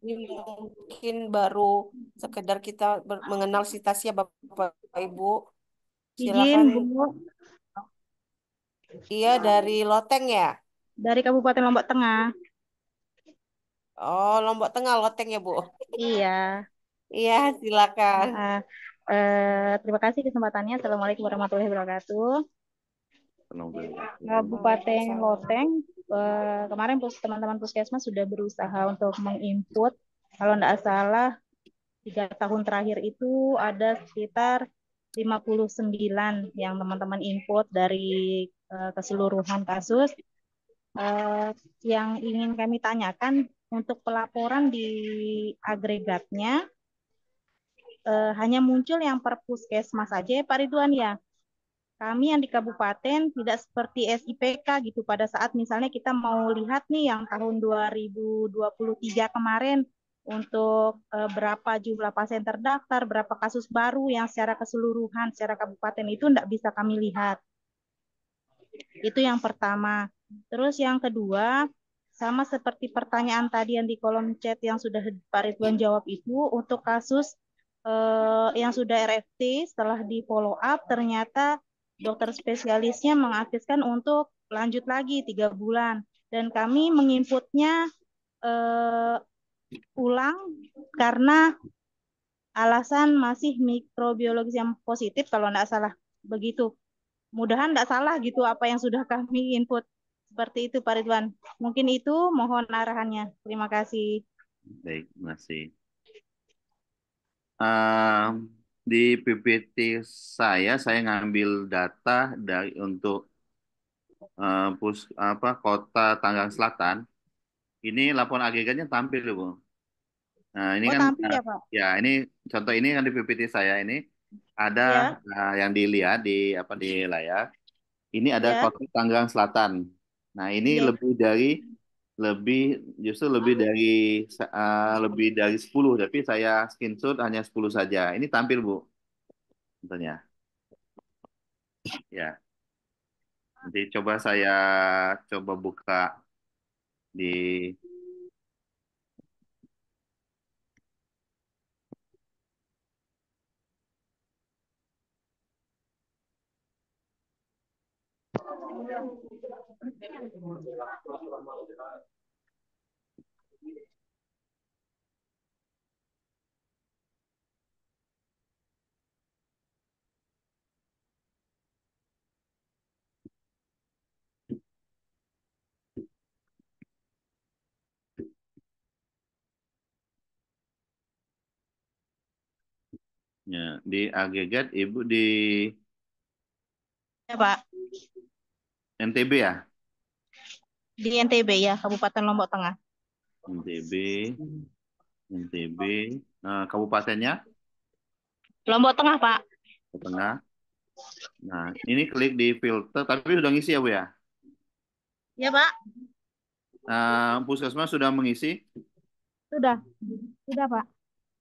Ini mungkin baru sekedar kita mengenal Sitasia Bapak Ibu. Izin, Silakan. Bu. Iya dari Loteng ya. Dari Kabupaten Lombok Tengah. Oh, Lombok Tengah Loteng ya, Bu. Iya. Iya, silakan. Ah, terima kasih kesempatannya. Assalamualaikum warahmatullahi wabarakatuh. Kabupaten Waalaikumsalam. Loteng, kemarin teman-teman puskesmas sudah berusaha untuk menginput. Kalau tidak salah, 3 tahun terakhir itu ada sekitar 59 yang teman-teman input dari keseluruhan kasus. Yang ingin kami tanyakan untuk pelaporan di agregatnya hanya muncul yang per puskesmas saja ya Pak Ridwan ya. kami yang di kabupaten tidak seperti SIPK gitu. Pada saat misalnya kita mau lihat nih yang tahun 2023 kemarin untuk berapa jumlah pasien terdaftar, berapa kasus baru yang secara keseluruhan secara kabupaten itu tidak bisa kami lihat. Itu yang pertama. Terus yang kedua, sama seperti pertanyaan tadi yang di kolom chat yang sudah Pak Ridwan jawab itu, untuk kasus yang sudah RFT setelah di follow up ternyata dokter spesialisnya mengaktifkan untuk lanjut lagi 3 bulan dan kami menginputnya ulang karena alasan masih mikrobiologis yang positif kalau tidak salah begitu. Mudahan tidak salah gitu apa yang sudah kami input. Seperti itu Pak Ridwan. Mungkin itu mohon arahannya. Terima kasih. Baik, terima kasih. Di PPT saya ngambil data dari untuk kota Tangerang Selatan. Ini laporan agregatnya tampil, Bu. Nah, ini Oh, kan tampil ya Pak? ya ini contoh ini kan di PPT saya ini ada Ya, yang dilihat di layar. Ini ada ya, kota Tangerang Selatan. Nah, ini ya. lebih justru lebih dari 10, tapi saya screenshot hanya 10 saja. Ini tampil, Bu, contohnya. Ya. Nanti saya coba buka di di agregat Ibu di Ya Pak. NTB ya? Di NTB ya, Kabupaten Lombok Tengah. NTB, kabupatennya Lombok Tengah Pak. ke tengah. Nah, ini klik di filter, tapi sudah ngisi ya, Bu ya? Ya Pak. Puskesmas sudah mengisi. Sudah. Sudah Pak.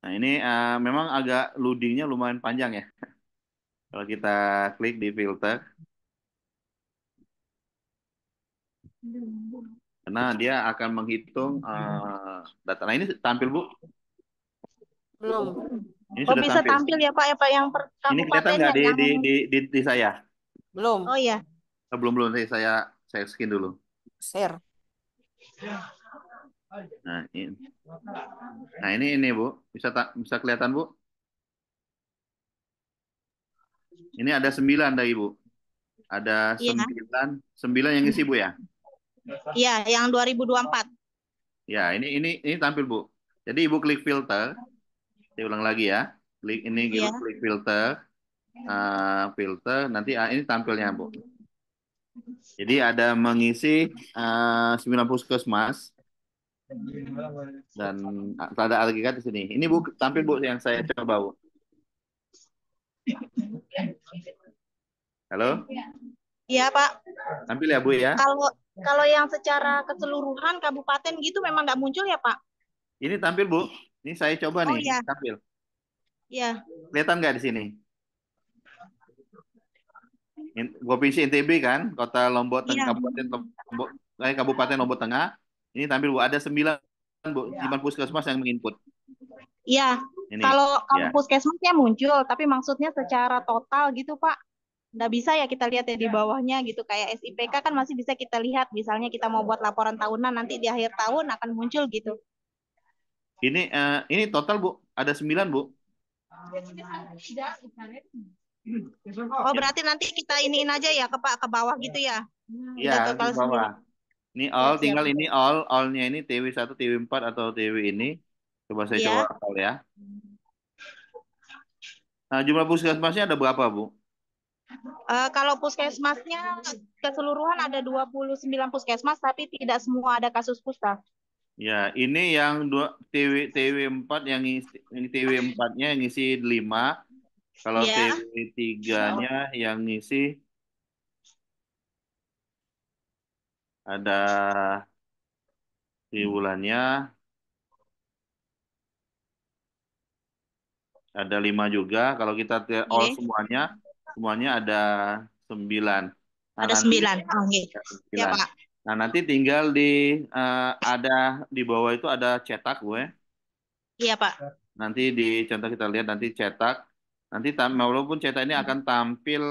Nah, ini memang agak loadingnya lumayan panjang ya. Kalau kita klik di filter, karena dia akan menghitung data. Nah, ini tampil, Bu. Belum. Ini Oh sudah bisa tampil. tampil ya Pak ya Pak yang per Ini kelihatan kabupatennya nggak yang di saya? Belum. Oh iya. Belum saya skin dulu. Share. Nah, ini Bu, bisa kelihatan, Bu? Ini ada 9 dari Ibu. Ada Iya. 9 yang isi, Bu ya? Iya, yang 2024. Ya, ini tampil, Bu. Jadi Ibu klik filter. Saya ulang lagi ya. Klik ini gitu, Iya. klik filter. Filter nanti ini tampilnya, Bu. Jadi ada mengisi 9 puskesmas dan ada agregat di sini. Ini Bu tampil, Bu, yang saya coba, Bu. Halo? Iya Pak. Tampil ya, Bu ya? Kalau kalau yang secara keseluruhan kabupaten gitu memang nggak muncul ya Pak? Ini tampil, Bu. Ini saya coba Oh nih, iya. tampil. Iya. Kelihatan nggak di sini? Provinsi NTB kan, Kota Lombok Tengah, Iya. Kabupaten Lombok Tengah. Ini tampil, Bu. Ada 9, Bu, 9 puskesmas yang menginput. Iya. Ini, Kalau ya. puskesmasnya muncul, tapi maksudnya secara total gitu Pak, nggak bisa ya kita lihat ya di bawahnya gitu. Kayak SIPK kan masih bisa kita lihat. Misalnya kita mau buat laporan tahunan, nanti di akhir tahun akan muncul gitu. Ini total, Bu. Ada 9, Bu. Oh berarti nanti kita iniin aja ya ke Pak ke bawah gitu ya. Iya, Kita di total sendiri. bawah. Ini all, Siap-siap. tinggal ini all-nya ini TW1, TW4 atau TW ini. Coba saya coba Iya. hafal ya. Nah, jumlah puskesmasnya ada berapa, Bu? Kalau puskesmasnya keseluruhan ada 29 puskesmas, tapi tidak semua ada kasus pusta. Ya, ini yang TW4 yang TW4-nya yang ngisi 5. Kalau Ya. TW3-nya yang ngisi Ada triwulannya ada 5 juga. Kalau kita all Oke. semuanya ada 9. Nah, Ada nanti 9. Oh, oke. ada Ya, 9. Pak. Nah, nanti tinggal ada di bawah itu ada cetak gue. Iya, Pak. Nanti di contoh kita lihat nanti cetak. Nanti walaupun cetak ini akan tampil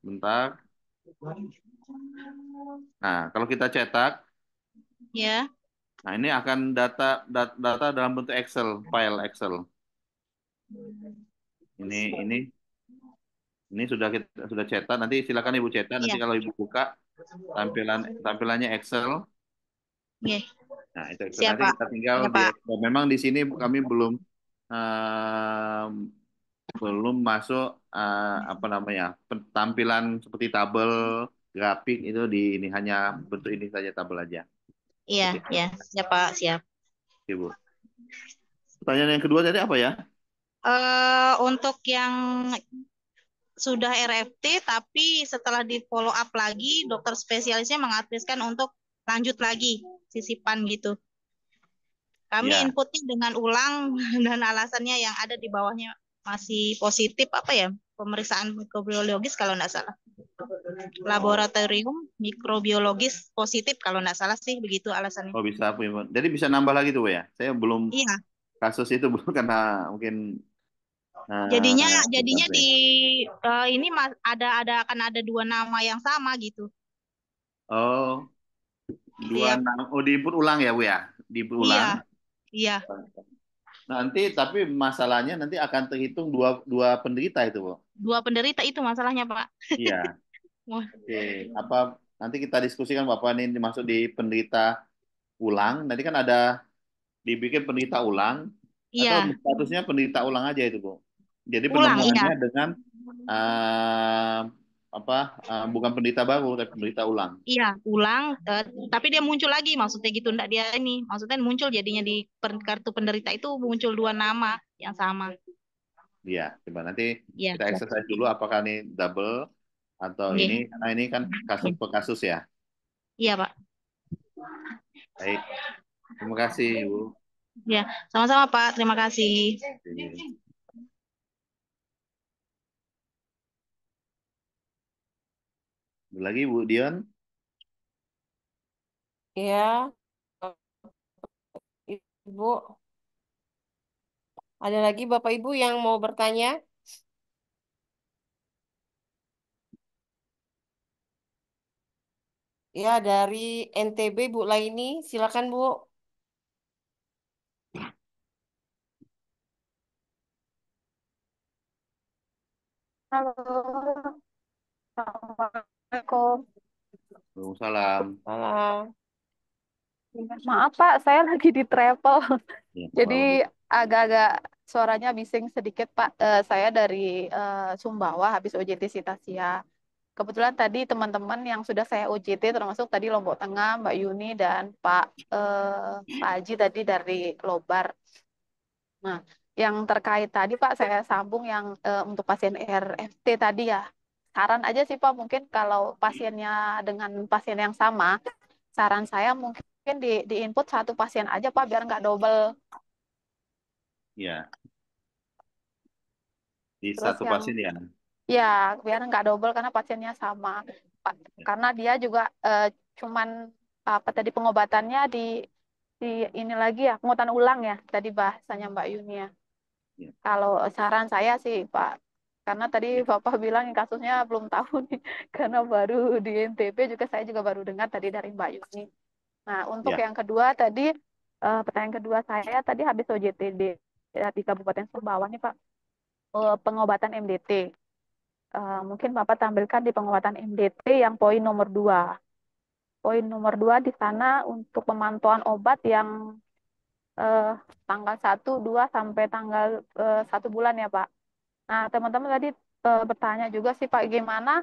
bentar. Nah, kalau kita cetak, Ya. nah ini akan data dalam bentuk Excel, file Excel. Ini sudah cetak. Nanti silakan Ibu cetak. Nanti Iya. kalau Ibu buka tampilannya Excel. Oke. Nah, itu Excel. Siap, Nanti Pak. kita tinggal Ya, di Pak. Excel. Memang di sini kami ehm, belum masuk apa namanya tampilan seperti tabel grafik itu di ini hanya bentuk ini saja tabel aja. Iya, Oke, ya. Siap, Pak. Siap. Ibu. Pertanyaan yang kedua tadi apa ya? Untuk yang sudah RFT, tapi setelah di follow up lagi, dokter spesialisnya mengadviskan untuk lanjut lagi sisipan gitu. Kami Ya, inputnya dengan ulang dan alasannya yang ada di bawahnya masih positif apa ya? Pemeriksaan mikrobiologis kalau nggak salah. oh, Laboratorium mikrobiologis positif kalau nggak salah sih begitu alasannya. oh bisa Bu. Jadi bisa nambah lagi tuh Bu, ya. Saya belum Iya, kasus itu belum karena mungkin jadinya bukan jadinya saya. di ini ada akan ada dua nama yang sama gitu. Oh, Iya, diinput ulang ya Bu ya? Diinput iya, ulang. iya. Nanti tapi masalahnya nanti akan terhitung dua dua penderita itu Bu. Dua penderita itu masalahnya, Pak. Iya. Wah, Oke, apa nanti kita diskusikan Bapak ini dimaksud di penderita ulang. Nanti kan ada dibikin penderita ulang atau iya, statusnya penderita ulang aja itu, Bu. Jadi ulang, iya. penemuannya dengan eh, apa bukan penderita baru tapi penderita ulang. Iya, ulang, tapi dia muncul lagi, maksudnya gitu, enggak dia ini, maksudnya muncul jadinya di kartu penderita itu muncul dua nama yang sama. Iya, coba nanti Iya, kita siap. exercise dulu apakah ini double atau ini Oke. karena ini kan kasus per kasus ya. Iya, Pak. Baik, terima kasih Bu. Ya, sama-sama, Pak. Terima kasih. Oke. Ada lagi Bu Dion. Ya, Ibu. Ada lagi Bapak Ibu yang mau bertanya? Ya, dari NTB Bu Laini, silakan Bu. Halo, Assalamualaikum. Waalaikumsalam. Salam. Maaf Pak, saya lagi di travel, Ya, jadi wow. agak-agak suaranya bising sedikit Pak. Saya dari Sumbawa, habis OJT Citasia. Kebetulan tadi teman-teman yang sudah saya OJT, termasuk tadi Lombok Tengah, Mbak Yuni dan Pak Haji tadi dari Lobar. Nah, yang terkait tadi Pak, saya sambung yang untuk pasien RFT tadi ya. Saran aja sih Pak, mungkin kalau pasiennya dengan pasien yang sama, saran saya mungkin di input satu pasien aja Pak, biar nggak double. Ya, di Terus satu yang pasien ya. ya biar nggak double karena pasiennya sama. Karena dia juga cuman apa tadi pengobatannya di ini lagi ya, pengobatan ulang ya tadi bahasanya Mbak Yuni ya. Ya, Kalau saran saya sih Pak, karena tadi ya, Bapak bilang yang kasusnya belum tahu nih, karena baru di NTB juga saya juga baru dengar tadi dari Mbak Yuni. Nah, untuk ya, yang kedua tadi, pertanyaan kedua saya tadi habis OJTD di Kabupaten Sumbawa nih Pak, pengobatan MDT. Mungkin Bapak tampilkan di pengobatan MDT yang poin nomor 2. Poin nomor 2 di sana untuk pemantauan obat yang eh, tanggal 1, 2 sampai tanggal 1 bulan ya Pak. Nah, teman-teman tadi bertanya juga sih Pak, gimana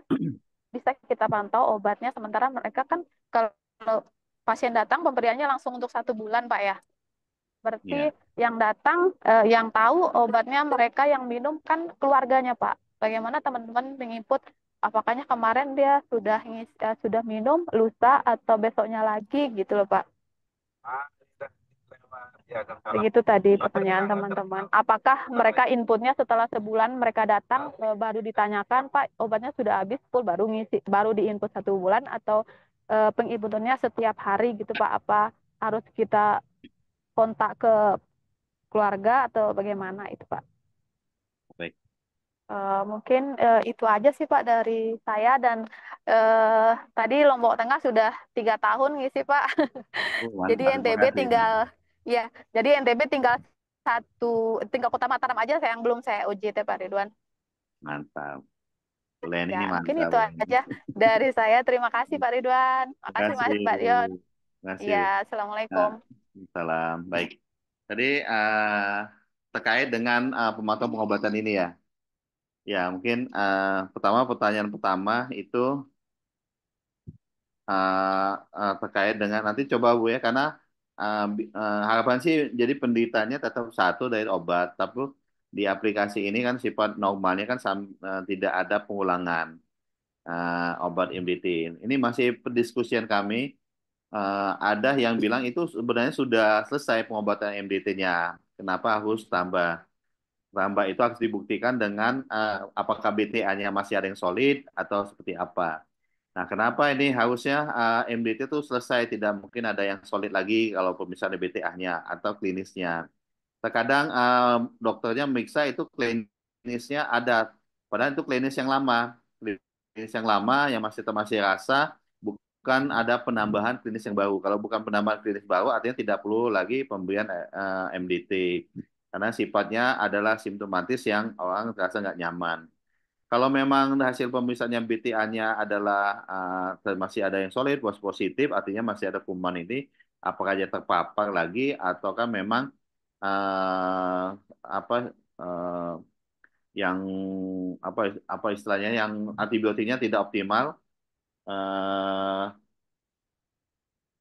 bisa kita pantau obatnya sementara mereka kan kalau pasien datang pemberiannya langsung untuk 1 bulan Pak ya. Berarti ya, yang datang, yang tahu obatnya mereka yang minum kan keluarganya Pak. Bagaimana teman-teman menginput apakahnya kemarin dia sudah minum lusa atau besoknya lagi gitu loh Pak. Begitu tadi pertanyaan teman-teman. Apakah mereka inputnya setelah sebulan mereka datang baru ditanyakan Pak obatnya sudah habis full baru diinput 1 bulan atau penginputannya setiap hari gitu Pak? Apa harus kita kontak ke keluarga atau bagaimana itu Pak? Baik. Mungkin itu aja sih Pak dari saya dan tadi Lombok Tengah sudah 3 tahun ngisi Pak. Jadi Mantap, terima NTB kasih. tinggal ya, jadi NTB tinggal Kota Mataram aja saya yang belum saya uji teh Pak Ridwan. Mantap. Kalian Ya, ini mungkin mantap. itu aja dari saya. Terima kasih Pak Ridwan. Terima Makasih kasih. Mas Pak Dion. Terima kasih. Iya, Nah, Assalamualaikum. salam. Baik. Tadi terkait dengan pemakaian pengobatan ini ya. Ya, mungkin pertanyaan pertama itu terkait dengan nanti coba Bu ya, karena harapan sih jadi penderitanya tetap satu dari obat, tapi di aplikasi ini kan sifat normalnya kan tidak ada pengulangan obat MDT. Ini masih pendiskusian kami. Ada yang bilang itu sebenarnya sudah selesai pengobatan MDT-nya. Kenapa harus tambah? Tambah itu harus dibuktikan dengan apakah BTA-nya masih ada yang solid atau seperti apa. Nah, kenapa ini harusnya MDT itu selesai, tidak mungkin ada yang solid lagi kalau misalnya BTA-nya atau klinisnya. Terkadang dokternya meriksa itu klinisnya ada, padahal itu klinis yang lama. Klinis yang lama yang masih rasa, bukan ada penambahan klinis yang baru. Kalau bukan penambahan klinis baru, artinya tidak perlu lagi pemberian MDT. Karena sifatnya adalah simptomatis yang orang terasa nggak nyaman. Kalau memang hasil pemeriksaannya BTA-nya adalah masih ada yang solid, positif, artinya masih ada kuman ini, apakah dia terpapar lagi ataukah memang uh, apa uh, yang apa istilahnya yang antibiotiknya tidak optimal, uh,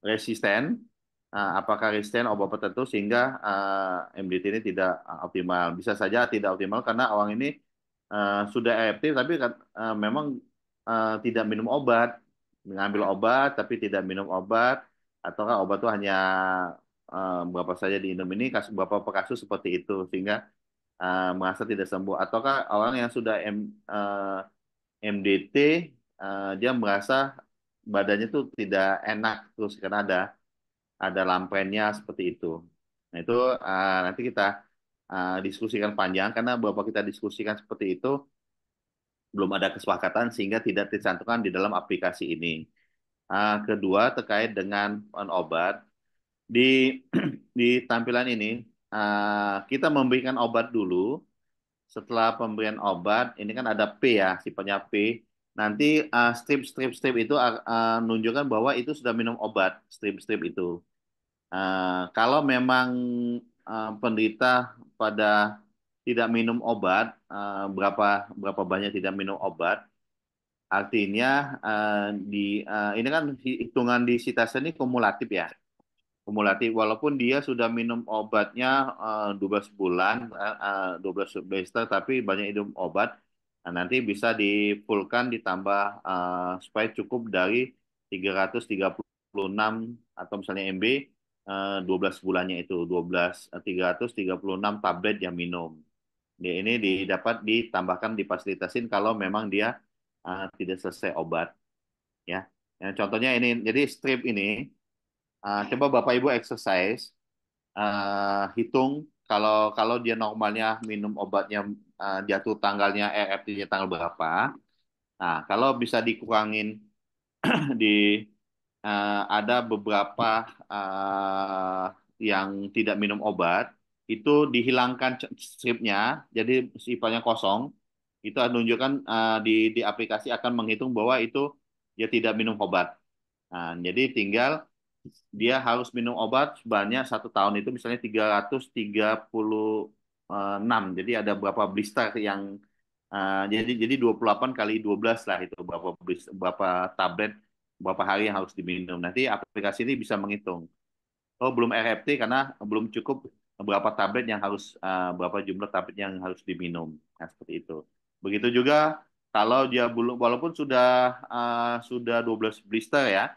resisten, apakah resisten obat tertentu sehingga MDT ini tidak optimal. Bisa saja tidak optimal karena orang ini sudah efektif tapi memang tidak minum obat, mengambil obat tapi tidak minum obat, ataukah obat itu hanya berapa saja diminum ini beberapa kasus seperti itu sehingga merasa tidak sembuh, ataukah orang yang sudah MDT dia merasa badannya tuh tidak enak terus karena ada lampennya seperti itu. Nah itu nanti kita diskusikan panjang karena beberapa kita diskusikan seperti itu belum ada kesepakatan sehingga tidak dicantumkan di dalam aplikasi ini. Kedua terkait dengan obat di di tampilan ini kita memberikan obat dulu. Setelah pemberian obat ini kan ada P ya, sifatnya P. Nanti strip itu menunjukkan bahwa itu sudah minum obat, strip itu. Kalau memang penderita pada tidak minum obat, berapa berapa banyak tidak minum obat, artinya ini kan hitungan di Sitasa ini kumulatif ya, kumulatif. Walaupun dia sudah minum obatnya 12 bulan, 12 semester, tapi banyak minum obat, nah, nanti bisa di-fullkan ditambah supaya cukup dari 336 atau misalnya MB 12 bulannya itu 336 tablet yang minum. Dia ini didapat ditambahkan difasilitasin kalau memang dia tidak selesai obat ya. Yang contohnya ini, jadi strip ini coba Bapak Ibu exercise hitung kalau kalau dia normalnya minum obatnya jatuh tanggalnya RFT-nya tanggal berapa. Nah, kalau bisa dikurangin di ada beberapa yang tidak minum obat itu dihilangkan stripnya jadi sifatnya kosong itu menunjukkan di aplikasi akan menghitung bahwa itu dia tidak minum obat. Nah, jadi tinggal dia harus minum obat sebanyak 1 tahun itu misalnya 336. Jadi ada berapa blister yang jadi 28 kali 12 lah itu berapa tablet berapa hari yang harus diminum. Nanti aplikasi ini bisa menghitung. Oh, belum RFT karena belum cukup berapa tablet yang harus berapa jumlah tablet yang harus diminum. Nah, seperti itu. Begitu juga kalau dia belum, walaupun sudah 12 blister ya,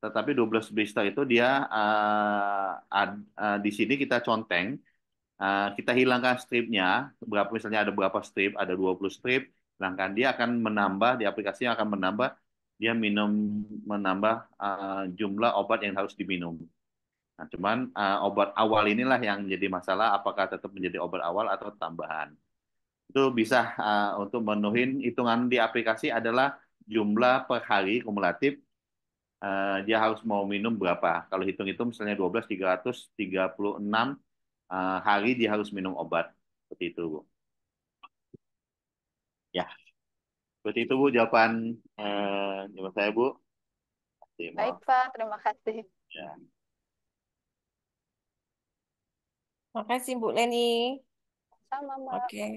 tetapi 12 blister itu dia di sini kita conteng, kita hilangkan stripnya, misalnya ada berapa strip, ada 20 strip, hilangkan dia akan menambah di aplikasinya akan menambah dia menambah jumlah obat yang harus diminum. Nah, cuman obat awal inilah yang menjadi masalah, apakah tetap menjadi obat awal atau tambahan. Itu bisa untuk menuhin hitungan di aplikasi adalah jumlah per hari kumulatif dia harus mau minum berapa. Kalau hitung-hitung misalnya 12, 336 hari dia harus minum obat. Seperti itu, Bu. Ya, seperti itu, Bu, jawaban saya, Bu. Baik, Pak. Terima kasih. Ya. Makasih Bu Leni. Sama, Mbak. Oke.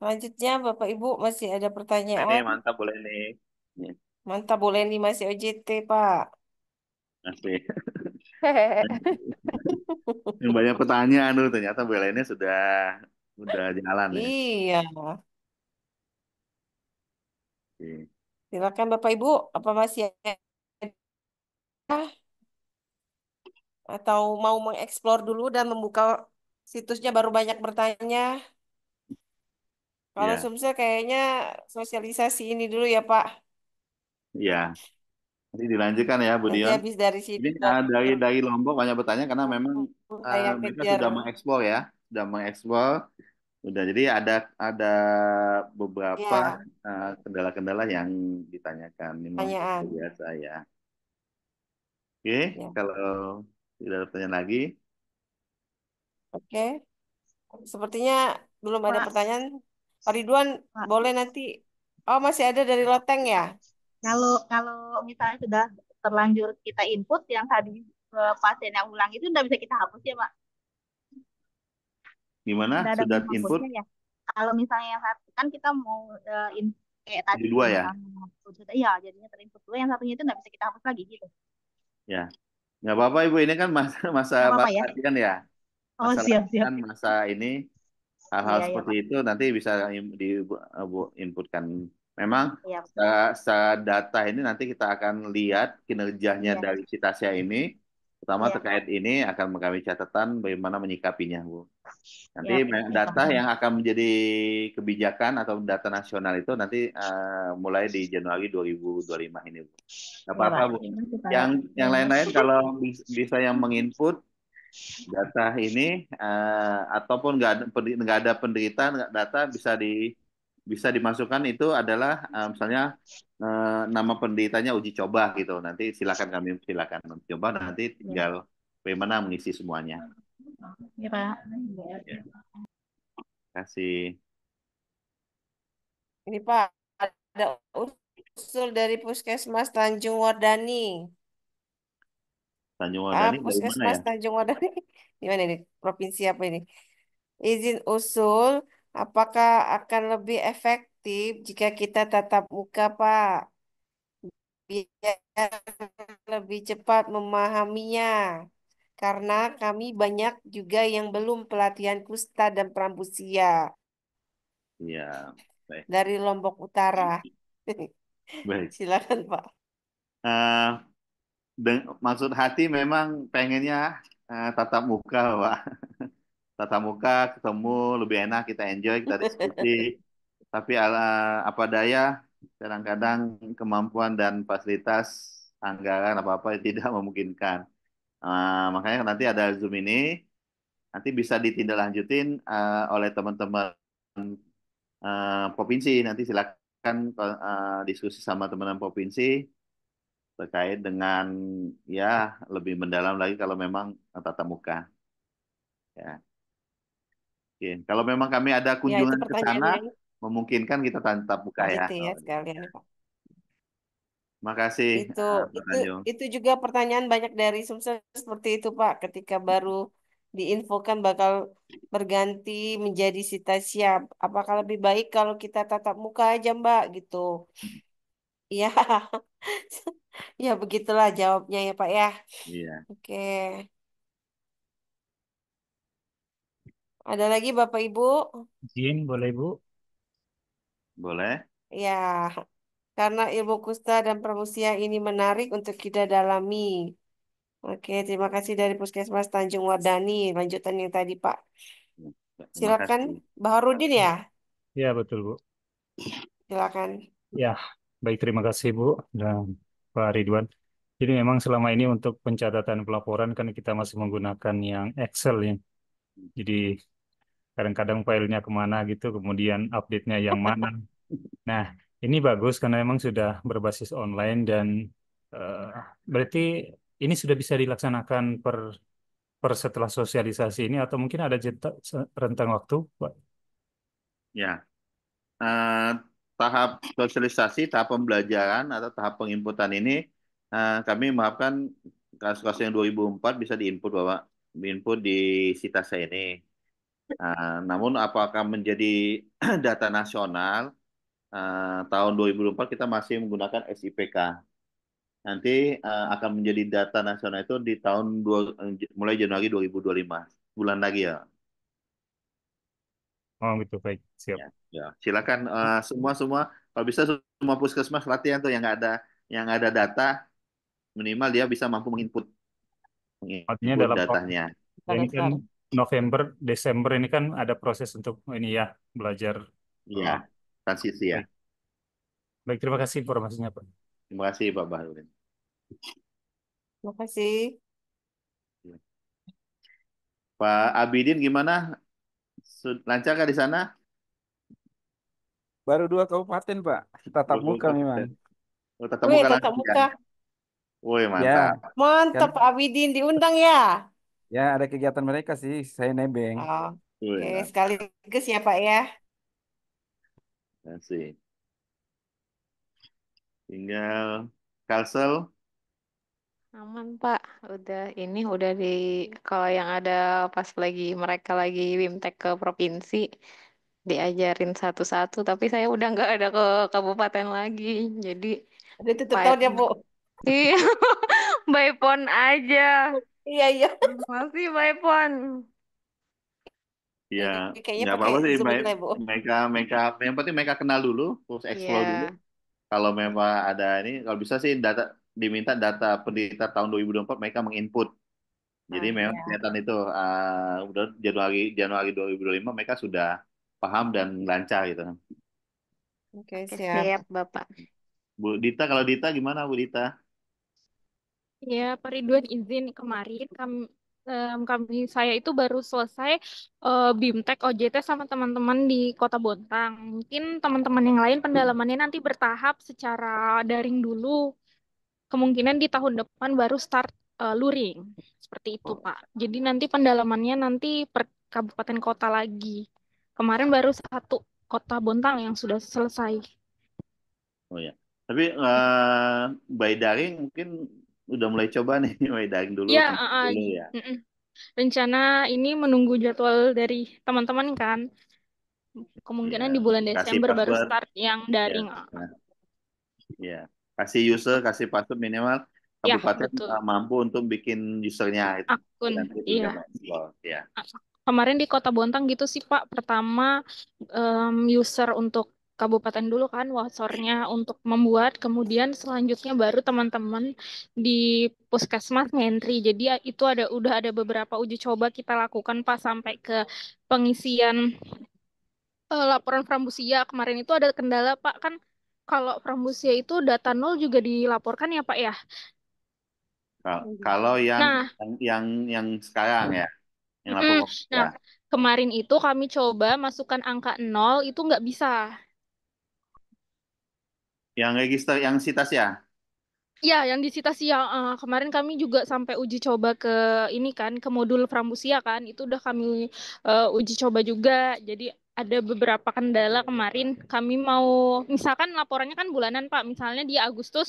Selanjutnya Bapak Ibu masih ada Ini pertanyaan? mantap, boleh nih. Ini, Mantap Bu Leni masih OJT Pak. asik. Yang banyak pertanyaan tuh, ternyata belennya sudah jalan ya. Iya. Oke. Silakan Bapak Ibu, apa masih ada atau mau mengeksplor dulu dan membuka situsnya baru banyak bertanya? Kalau Ya, Sumsel kayaknya sosialisasi ini dulu ya Pak. ya. Nanti dilanjutkan ya, Bu Nanti Dion. habis dari Ini sini baru dari Lombok banyak bertanya karena memang saya mereka kejar. sudah mengeksplor ya, sudah mengeksplor. Udah, jadi ada beberapa Ya, kendala-kendala yang ditanyakan. Ini memang seperti pertanyaan. biasa ya. Oke, Ya, kalau tidak ada pertanyaan lagi, oke. Sepertinya belum ada Pak, pertanyaan. Pak Ridwan, Pak. boleh nanti. Oh, masih ada dari Loteng ya? Kalau kalau misalnya sudah terlanjur kita input yang tadi pasien yang ulang itu udah bisa kita hapus ya Pak? gimana? Udah ada Sudah input penghapusnya ya? Kalau misalnya yang satu kan kita mau kayak tadi jadi dua ya? misalnya sudah ya jadinya terinput dua, yang satunya itu nggak bisa kita hapus lagi gitu. Ya, nggak apa-apa Ibu. Ini kan masa masa Nggak apa-apa masa ya? latihan ya. Oh Masa siap siap. latihan, masa ini. Hal-hal Iya iya seperti Pak. itu nanti bisa inputkan. Memang Iya. secara data ini nanti kita akan lihat kinerjanya Iya. dari Citasia ini, terutama Iya. terkait ini akan kami catatan bagaimana menyikapinya, Bu. Nanti Siap. Siap Pak. data yang akan menjadi kebijakan atau data nasional itu nanti mulai di Januari 2025 ini, Bu. Nggak Iya apa-apa, Pak. Bu. Terima kasih Pak. Yang lain-lain kalau bisa yang menginput data ini ataupun nggak ada penderita data bisa dimasukkan itu adalah misalnya nama penderitanya uji coba gitu, nanti silakan uji coba, nanti Iya. tinggal bagaimana mengisi semuanya. Iya Pak. Ya, kasih. Ini Pak, ada usul dari Puskesmas Tanjung Wardani. Tanjung Ah, Wadani dari mana Puskesmas ya? Tanjung Wardani. Di mana ini? Provinsi apa ini? Izin usul, apakah akan lebih efektif jika kita tatap muka, Pak? Biar lebih cepat memahaminya. Karena kami banyak juga yang belum pelatihan kusta dan pramusia Iya, baik, dari Lombok Utara. baik. Silakan, Pak. Eh, maksud hati memang pengennya tatap muka, Pak. Tatap muka, ketemu, lebih enak, kita enjoy, kita diskusi. Tapi apa daya, kadang-kadang kemampuan dan fasilitas anggaran apa-apa tidak memungkinkan. Makanya nanti ada Zoom ini, nanti bisa ditindaklanjutin oleh teman-teman provinsi. Nanti silakan diskusi sama teman-teman provinsi terkait dengan ya lebih mendalam lagi kalau memang tatap muka. Ya. Oke. Kalau memang kami ada Ya, itu kunjungan ke pertanyaan sana, yang memungkinkan kita tatap muka ya. OJT ya Oh, ya. sekalian, Pak. Makasih, Itu Pak itu Tanjung. itu juga pertanyaan banyak dari Sumsel seperti itu, Pak. Ketika baru diinfokan bakal berganti menjadi Sita Siap. Apakah lebih baik kalau kita tatap muka aja, Mbak? Gitu. Iya. Ya, begitulah jawabnya ya, Pak ya. Iya, Oke. Ada lagi Bapak Ibu? Izin, boleh Bu? boleh. Ya, karena ilmu kusta dan pramusia ini menarik untuk kita dalami. Oke, terima kasih dari Puskesmas Tanjung Wardani. Lanjutan yang tadi, Pak. Terima Silakan, kasih. Baharudin ya. Ya, betul, Bu. Silakan. Ya, baik, terima kasih, Bu dan Pak Ridwan. Jadi memang selama ini untuk pencatatan pelaporan kan kita masih menggunakan yang Excel ya. Jadi kadang-kadang filenya kemana gitu, kemudian update-nya yang mana. Nah, ini bagus karena memang sudah berbasis online dan eh, berarti ini sudah bisa dilaksanakan per setelah sosialisasi ini atau mungkin ada rentang waktu, Pak? Ya, eh, tahap sosialisasi, tahap pembelajaran atau tahap penginputan ini kami mengharapkan kasus-kasus yang 2004 bisa diinput Bapak, diinput di Sitasa ini. Namun apakah menjadi data nasional tahun 2004 kita masih menggunakan SIPK. Nanti akan menjadi data nasional itu di tahun mulai Januari 2025. Bulan lagi ya. Oh gitu, baik, siap. Ya, ya. Silakan semua semua kalau bisa semua puskesmas latihan tuh yang ada data minimal dia bisa mampu Artinya menginput dalam datanya. ini kan Sekarang. November, Desember ini kan ada proses untuk ini ya, belajar. Iya, Oh, transisi ya. baik. Baik, terima kasih informasinya, Pak. Terima kasih Pak Bahrudin. Terima kasih. Pak Abidin gimana? Lancar di sana? Baru 2 kabupaten, Pak. Tatap muka memang. Oh, tatap Wih, muka tatap langsung ya. muka. Woi, mantap. Ya, kan Mantap, Pak Abidin diundang ya. ya ada kegiatan mereka sih. Saya nebeng. Oke, Woi, mantap. sekaligus ya, Pak ya. Terima kasih. Tinggal Kalsel. Aman Pak, udah di kalau yang ada pas lagi mereka lagi BIMTEK ke provinsi diajarin satu-satu, tapi saya udah nggak ada ke kabupaten lagi, jadi Udah tutup Pak, tahun ya, Bu. iya, by phone aja, Iya, iya. masih by phone. Ya, Jadi kayaknya nggak pakai apa-apa sih. Zoom aja lah, Bu. Mereka, mereka, yang penting mereka kenal dulu, terus explore dulu. Iya, Kalau memang ada ini, kalau bisa sih diminta data penderita tahun 2024 mereka menginput. Jadi Ah, memang ya. kelihatan itu udah Januari Januari 2025 mereka sudah paham dan lancar gitu. Oke, oke siap. siap Bapak. Bu Dita, kalau Dita gimana Bu Dita? Ya, Pak Ridwan izin kemarin saya itu baru selesai BIMTEK OJT sama teman-teman di Kota Bontang. Mungkin teman-teman yang lain pendalamannya nanti bertahap secara daring dulu. Kemungkinan di tahun depan baru start luring. Seperti itu, Oh, Pak. Jadi nanti pendalamannya nanti per kabupaten kota lagi. Kemarin baru satu Kota Bontang yang sudah selesai. oh ya. Tapi by daring mungkin udah mulai coba nih by daring dulu, Ya, tempat dulu ya. mm-mm. Rencana ini menunggu jadwal dari teman-teman kan. Iya, Kemungkinan di bulan kasih Desember baru password start yang ya. daring. Nah, ya. Kasih user, kasih password minimal Ya, kabupaten betul. mampu untuk bikin usernya itu. Akun. Nanti Iya. tinggal explore ya. Kemarin di Kota Bontang gitu sih, Pak. Pertama user untuk kabupaten dulu kan, wasornya untuk membuat. Kemudian selanjutnya baru teman-teman di puskesmas ngentri. Jadi ya, itu udah ada beberapa uji coba kita lakukan, Pak, sampai ke pengisian laporan Pramusia. Kemarin itu ada kendala, Pak, kan kalau Pramusia itu data nol juga dilaporkan ya, Pak ya. Kalau yang Nah, yang yang, yang sekarang ya, yang lapor mm-mm. ya, Nah, kemarin itu kami coba masukkan angka nol itu nggak bisa. yang register yang sitas ya. Ya, yang disita sih yang kemarin kami juga sampai uji coba ke ini kan, ke modul Pramusia kan, itu udah kami uji coba juga. Jadi ada beberapa kendala kemarin. Kami mau, misalkan laporannya kan bulanan Pak, misalnya di Agustus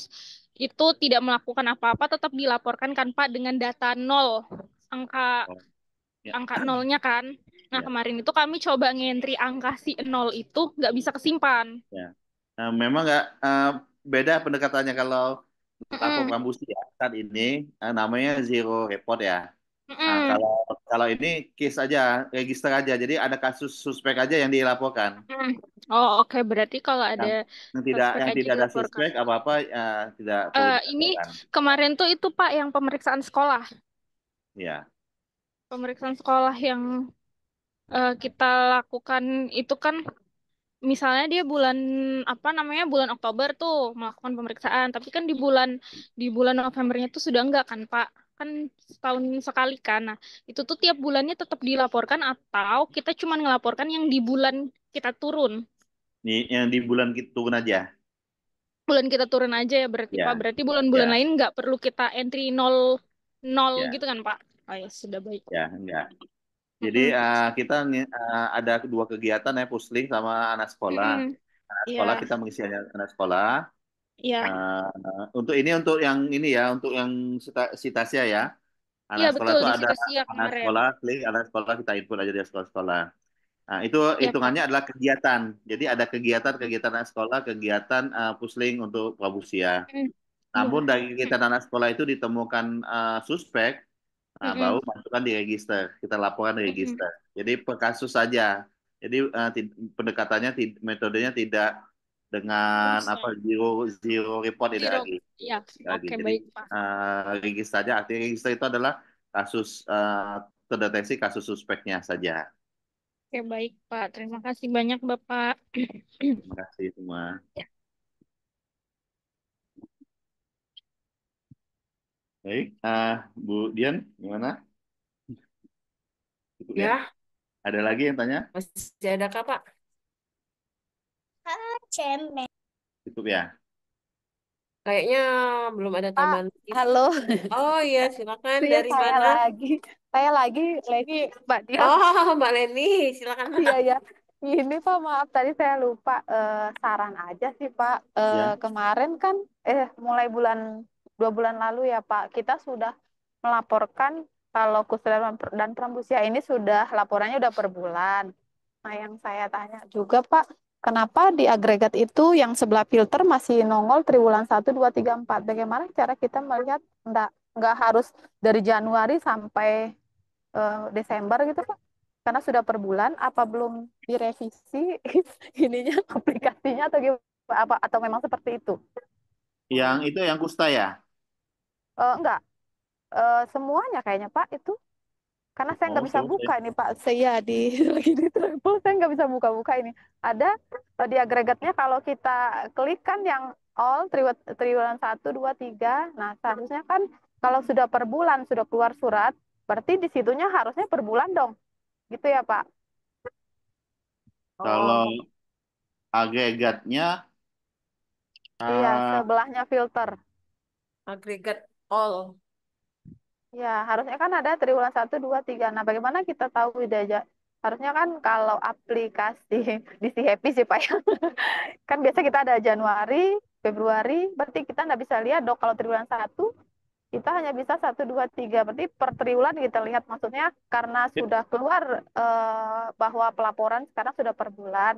itu tidak melakukan apa-apa, tetap dilaporkan kan Pak dengan data nol, angka Oh, ya, angka nolnya kan. Nah ya, kemarin itu kami coba ngentri angka si nol itu nggak bisa kesimpan. ya. Memang nggak beda pendekatannya kalau lapor Mm-mm, Pramusia saat ini namanya zero report ya. mm-mm, Kalau Kalau ini case aja, register aja. Jadi ada kasus suspek aja yang dilaporkan. Hmm. Oh, oke. Berarti kalau ada Yang, suspek yang aja tidak ada dilaporkan. suspek apa-apa tidak perlu Ini dilaporkan. kemarin tuh itu Pak yang pemeriksaan sekolah. Ya. Pemeriksaan sekolah yang kita lakukan itu kan misalnya dia bulan apa namanya bulan Oktober tuh melakukan pemeriksaan, tapi kan di bulan Novembernya tuh sudah enggak kan Pak? Kan setahun sekali kan. Nah, itu tuh tiap bulannya tetap dilaporkan atau kita cuma ngelaporkan yang di bulan kita turun. Ini yang di bulan kita turun aja. Bulan kita turun aja ya berarti Pak. Ya. Berarti bulan-bulan Ya. lain nggak perlu kita entry nol nol Ya. gitu kan Pak? Oh ya, sudah baik. Ya, enggak. Jadi Mm-mm. kita ada dua kegiatan ya, pusling sama anak sekolah. Mm-mm. Anak sekolah Iya, kita mengisi anak sekolah. iya. Untuk ini untuk yang ini ya, untuk yang Sitasia ya. Iya Anak sekolah betul itu di ada Vita Sia anak kemarin. sekolah, klik anak sekolah kita input aja di sekolah-sekolah. Nah, itu Iya Pak. hitungannya adalah kegiatan. Jadi ada kegiatan-kegiatan anak sekolah, kegiatan pusling untuk Prabusia. Mm. Namun Iya. dari kegiatan anak sekolah itu ditemukan suspek, nah, baru Mm-mm. masukkan di register. Kita laporkan di Mm-mm. register. Jadi per kasus saja. Jadi pendekatannya, metodenya tidak dengan apa Langsung. zero zero report tidak Zero. lagi. Iya. Lagi. Oke Jadi baik Pak. register saja. Artinya register itu adalah kasus terdeteksi kasus suspeknya saja. Oke baik Pak. Terima kasih banyak Bapak. Terima kasih semua. Ya. Baik, Bu Dian, gimana? Cukup ya? Ya, Ada lagi yang tanya? masih ada kak Pak? Cukup ya? Kayaknya belum ada Pak, tambahan lagi. halo. Oh iya, silakan. Iya, Dari mana? saya lagi, Mbak Dian. Oh, Mbak Leni, silakan Iya, Mbak. ya. Ini Pak, maaf tadi saya lupa saran aja sih Pak. Ya. Kemarin kan, mulai 2 bulan lalu ya Pak, kita sudah melaporkan kalau Kusda dan Prambusia ini sudah laporannya udah per bulan. Nah, yang saya tanya juga Pak, kenapa di agregat itu yang sebelah filter masih nongol triwulan 1, 2, 3, 4? Bagaimana cara kita melihat nggak harus dari Januari sampai Desember gitu Pak? Karena sudah per bulan, apa belum direvisi ininya aplikasinya atau gimana? Atau memang seperti itu? Yang itu yang kusta ya? Enggak, semuanya kayaknya Pak itu. Karena saya nggak Oh, bisa buka ini Pak, saya lagi di travel, saya nggak bisa buka-buka ini. Ada di agregatnya kalau kita klik kan yang all triwulan 1, 2, 3. Nah seharusnya kan kalau sudah per bulan sudah keluar surat, berarti di situnya harusnya per bulan dong, gitu ya Pak? Kalau Oh, agregatnya Iya, eh, sebelahnya filter. agregat all. Ya, harusnya kan ada triwulan 1, 2, 3. Nah, bagaimana kita tahu aja? Harusnya kan kalau aplikasi di si Happy sih Pak ya. Kan biasa kita ada Januari, Februari, berarti kita nggak bisa lihat dong kalau triwulan 1, kita hanya bisa 1, 2, 3. Berarti per triwulan kita lihat, maksudnya karena sudah keluar bahwa pelaporan sekarang sudah per bulan.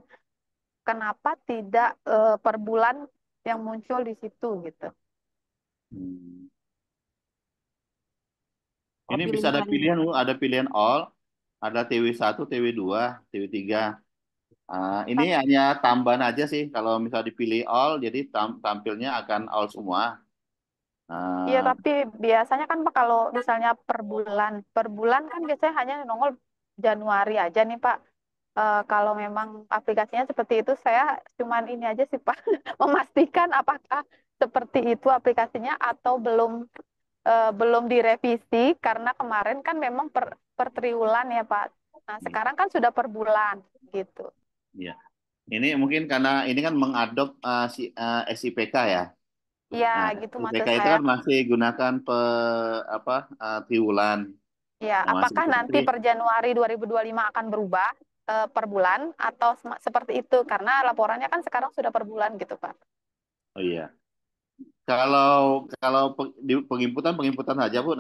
Kenapa tidak per bulan yang muncul di situ gitu? hmm, Oh, ini bisa ada pilihan. pilihan, Bu. Ada pilihan all, ada TW1, TW2, TW3. Ini hanya tambahan aja sih. Kalau misal dipilih all, jadi tampilnya akan all semua. Iya, Ah, tapi biasanya kan Pak kalau misalnya per bulan kan biasanya hanya nongol Januari aja nih Pak. Kalau memang aplikasinya seperti itu, saya cuman ini aja sih Pak, memastikan apakah seperti itu aplikasinya atau belum direvisi karena kemarin kan memang per triwulan ya Pak. Nah, sekarang kan sudah per bulan gitu. ya. Ini mungkin karena ini kan mengadop SIPK ya. Iya, Nah, gitu SIPK maksud itu saya. kan masih gunakan apa triwulan. Ya, Nah, masih apakah nanti jadi, per Januari 2025 akan berubah per bulan atau seperti itu? Karena laporannya kan sekarang sudah per bulan gitu, Pak. oh iya. Kalau kalau penginputan saja Bu,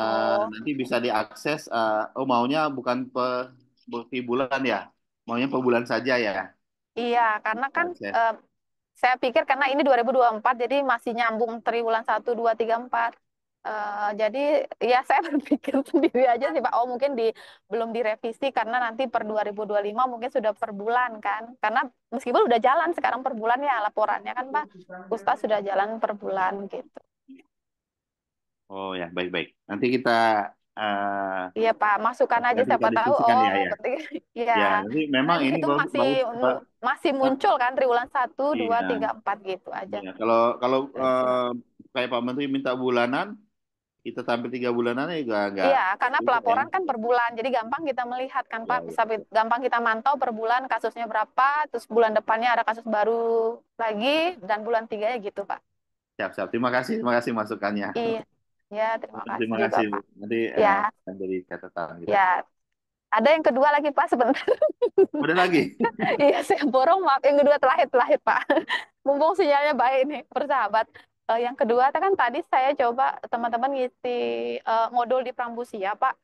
Oh, nanti bisa diakses. Oh maunya bukan per bulan ya, maunya per bulan saja ya. iya, karena kan Akses. saya pikir karena ini 2024 jadi masih nyambung triwulan 1, 2, 3, 4. Jadi ya saya berpikir sendiri aja sih Pak. Oh mungkin belum direvisi karena nanti per 2025 mungkin sudah per bulan kan. Karena meskipun udah jalan sekarang per bulan ya laporannya kan Pak. Pusta sudah jalan per bulan gitu. Oh ya, baik-baik. Nanti kita Iya Pak, masukkan aja nanti kita siapa tahu. diskusikan Oh ya, ya. penting. Iya. Ya, nanti memang Karena ini itu bagus, masih bagus apa? masih Pak, muncul kan triwulan 1, 2, iya, 3, 4 gitu aja. iya. Kalau kalau Gitu sih, Pak. kayak Pak Menteri minta bulanan, kita tampil 3 bulanan juga nggak Iya, karena juga ya. pelaporan kan per bulan, jadi gampang kita melihat kan Ya, Pak, ya. gampang kita mantau per bulan kasusnya berapa, terus bulan depannya ada kasus baru lagi, dan bulan 3-nya gitu Pak. Siap, siap. Terima kasih masukannya. Iya, ya terima kasih Terima juga kasih, Bu. Pak. Nanti Ya, akan jadi catatan kita. ya. Ada yang kedua lagi Pak sebentar. Udah lagi? Iya, saya borong maaf. Yang kedua terakhir Pak. Mumpung sinyalnya baik nih, bersahabat. Yang kedua kan tadi saya coba teman-teman ngisi modul di Prambusia Pak.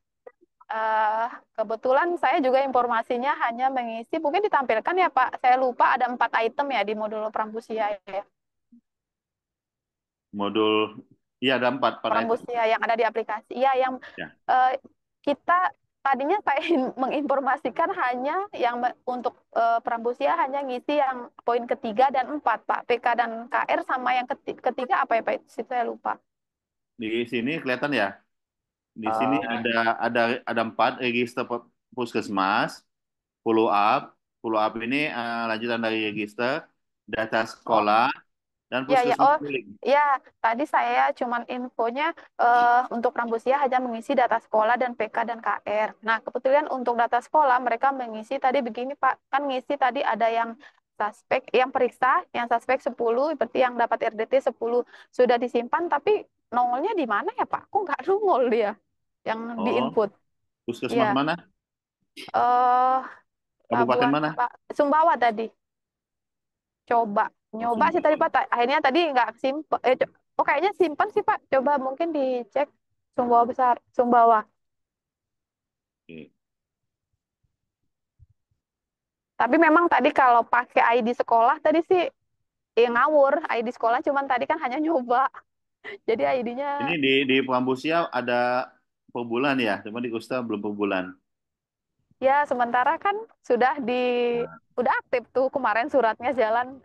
Eh, Kebetulan saya juga informasinya hanya mengisi, mungkin ditampilkan ya Pak. Saya lupa ada 4 item ya di modul Prambusia ya. Modul, iya ada 4 pada itu. Prambusia yang ada di aplikasi. Iya, yang Ya. kita tadinya saya menginformasikan hanya yang untuk Prambusia hanya ngisi yang poin ketiga dan 4 Pak. PK dan KR sama yang ketiga apa ya Pak? Itu saya lupa. Di sini kelihatan ya. Di sini ada 4 register puskesmas, follow up ini lanjutan dari register, data Oh, sekolah, dan ya ya. puskesmas Oh, keliling. ya. Tadi saya cuman infonya untuk Prambusia hanya mengisi data sekolah dan PK dan KR. Nah, kebetulan untuk data sekolah mereka mengisi tadi begini Pak. Kan ngisi tadi ada yang suspek, yang periksa, yang suspek 10, berarti yang dapat RDT 10 sudah disimpan, tapi nongolnya di mana ya Pak? Kok nggak nongol dia yang di Oh, input? puskesmas Ya, mana? eh Kabupaten mana? Sumbawa tadi. Coba Oh, nyoba sih tadi Sumbawa. Pak. Akhirnya tadi nggak simpen. Oh kayaknya simpan sih Pak. Coba mungkin dicek Sumbawa besar, Sumbawa. Oke. Tapi memang tadi kalau pakai ID sekolah tadi sih ya ngawur. ID sekolah cuman tadi kan hanya nyoba. Jadi ID-nya Ini di Prambusia ada per bulan ya, cuma di Kusta belum per bulan. ya sementara kan sudah Nah, udah aktif tuh kemarin suratnya jalan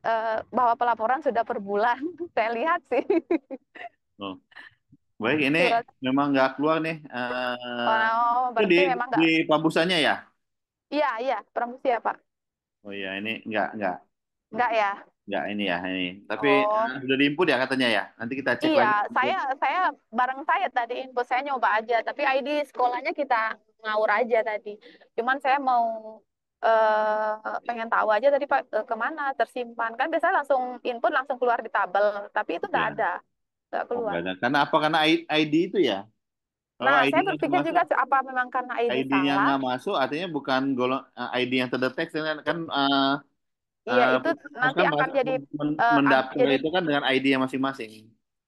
bahwa pelaporan sudah per bulan. Saya lihat sih oh. Baik, ini surat. memang nggak keluar nih. Oh, Itu di berarti memang di nggak. Pambusannya ya? Iya, iya, Pramusia Pak. Oh iya, ini nggak Nggak ya. ini ya ini. Tapi Oh. sudah diinput ya katanya ya. Nanti kita cek Iya, lagi. saya bareng saya tadi info saya nyoba aja, tapi ID sekolahnya kita ngawur aja tadi. Cuman saya mau pengen tahu aja tadi Pak kemana tersimpan. Kan biasanya langsung input langsung keluar di tabel, tapi itu nggak Ya, ada, nggak oh, keluar. nggak ada. Karena apa? Karena ID itu ya. Kalau Nah, saya ID-nya nggak berpikir masuk, juga apa memang karena ID ID-nya salah? nggak masuk, artinya bukan ID yang terdeteksi kan Iya, itu Puskesmas nanti kan akan jadi mendaftar jadi itu kan dengan ID yang masing-masing.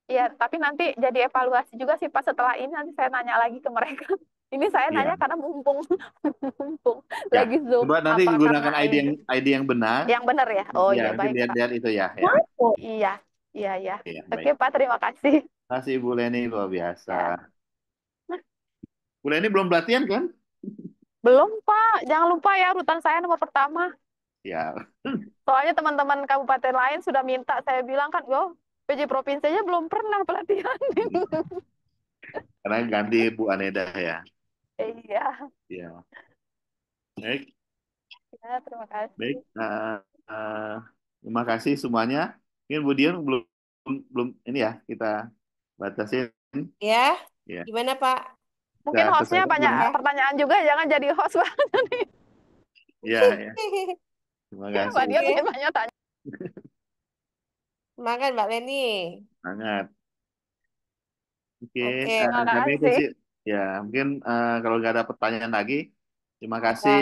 ya, tapi nanti jadi evaluasi juga sih Pak setelah ini nanti saya nanya lagi ke mereka. Ini saya Iya. nanya karena mumpung mumpung Ya, lagi Zoom coba nanti apa karena gunakan ID. ID yang benar. Yang benar ya? Oh Ya, iya nanti baik Pak. lihat-lihat itu ya. Ya. Iya, iya ya. Iya, Oke baik. Pak, terima kasih. Terima kasih Bu Leni, luar biasa. Ya. Bu Leni belum pelatihan kan? Belum Pak, jangan lupa ya rutan saya nomor pertama. Ya, Soalnya teman-teman kabupaten lain sudah minta, saya bilang kan, yo PJ provinsi aja belum pernah pelatihan. karena ganti Bu Aneda ya. Iya, Ya, baik, ya terima kasih. baik. Terima kasih semuanya. Mungkin Bu Dian belum belum ini ya kita batasin. Ya, Ya, gimana Pak? Mungkin kita hostnya selesai banyak belum? Ya. pertanyaan juga, jangan jadi host Pak. Ya, ya. Terima kasih. Mbak Dia Oke, bikin banyak tanya. makan Mbak Leni. Sangat. Oke, Oke, Terima kami itu kasih. sih. Ya, mungkin kalau nggak ada pertanyaan lagi, terima ya. kasih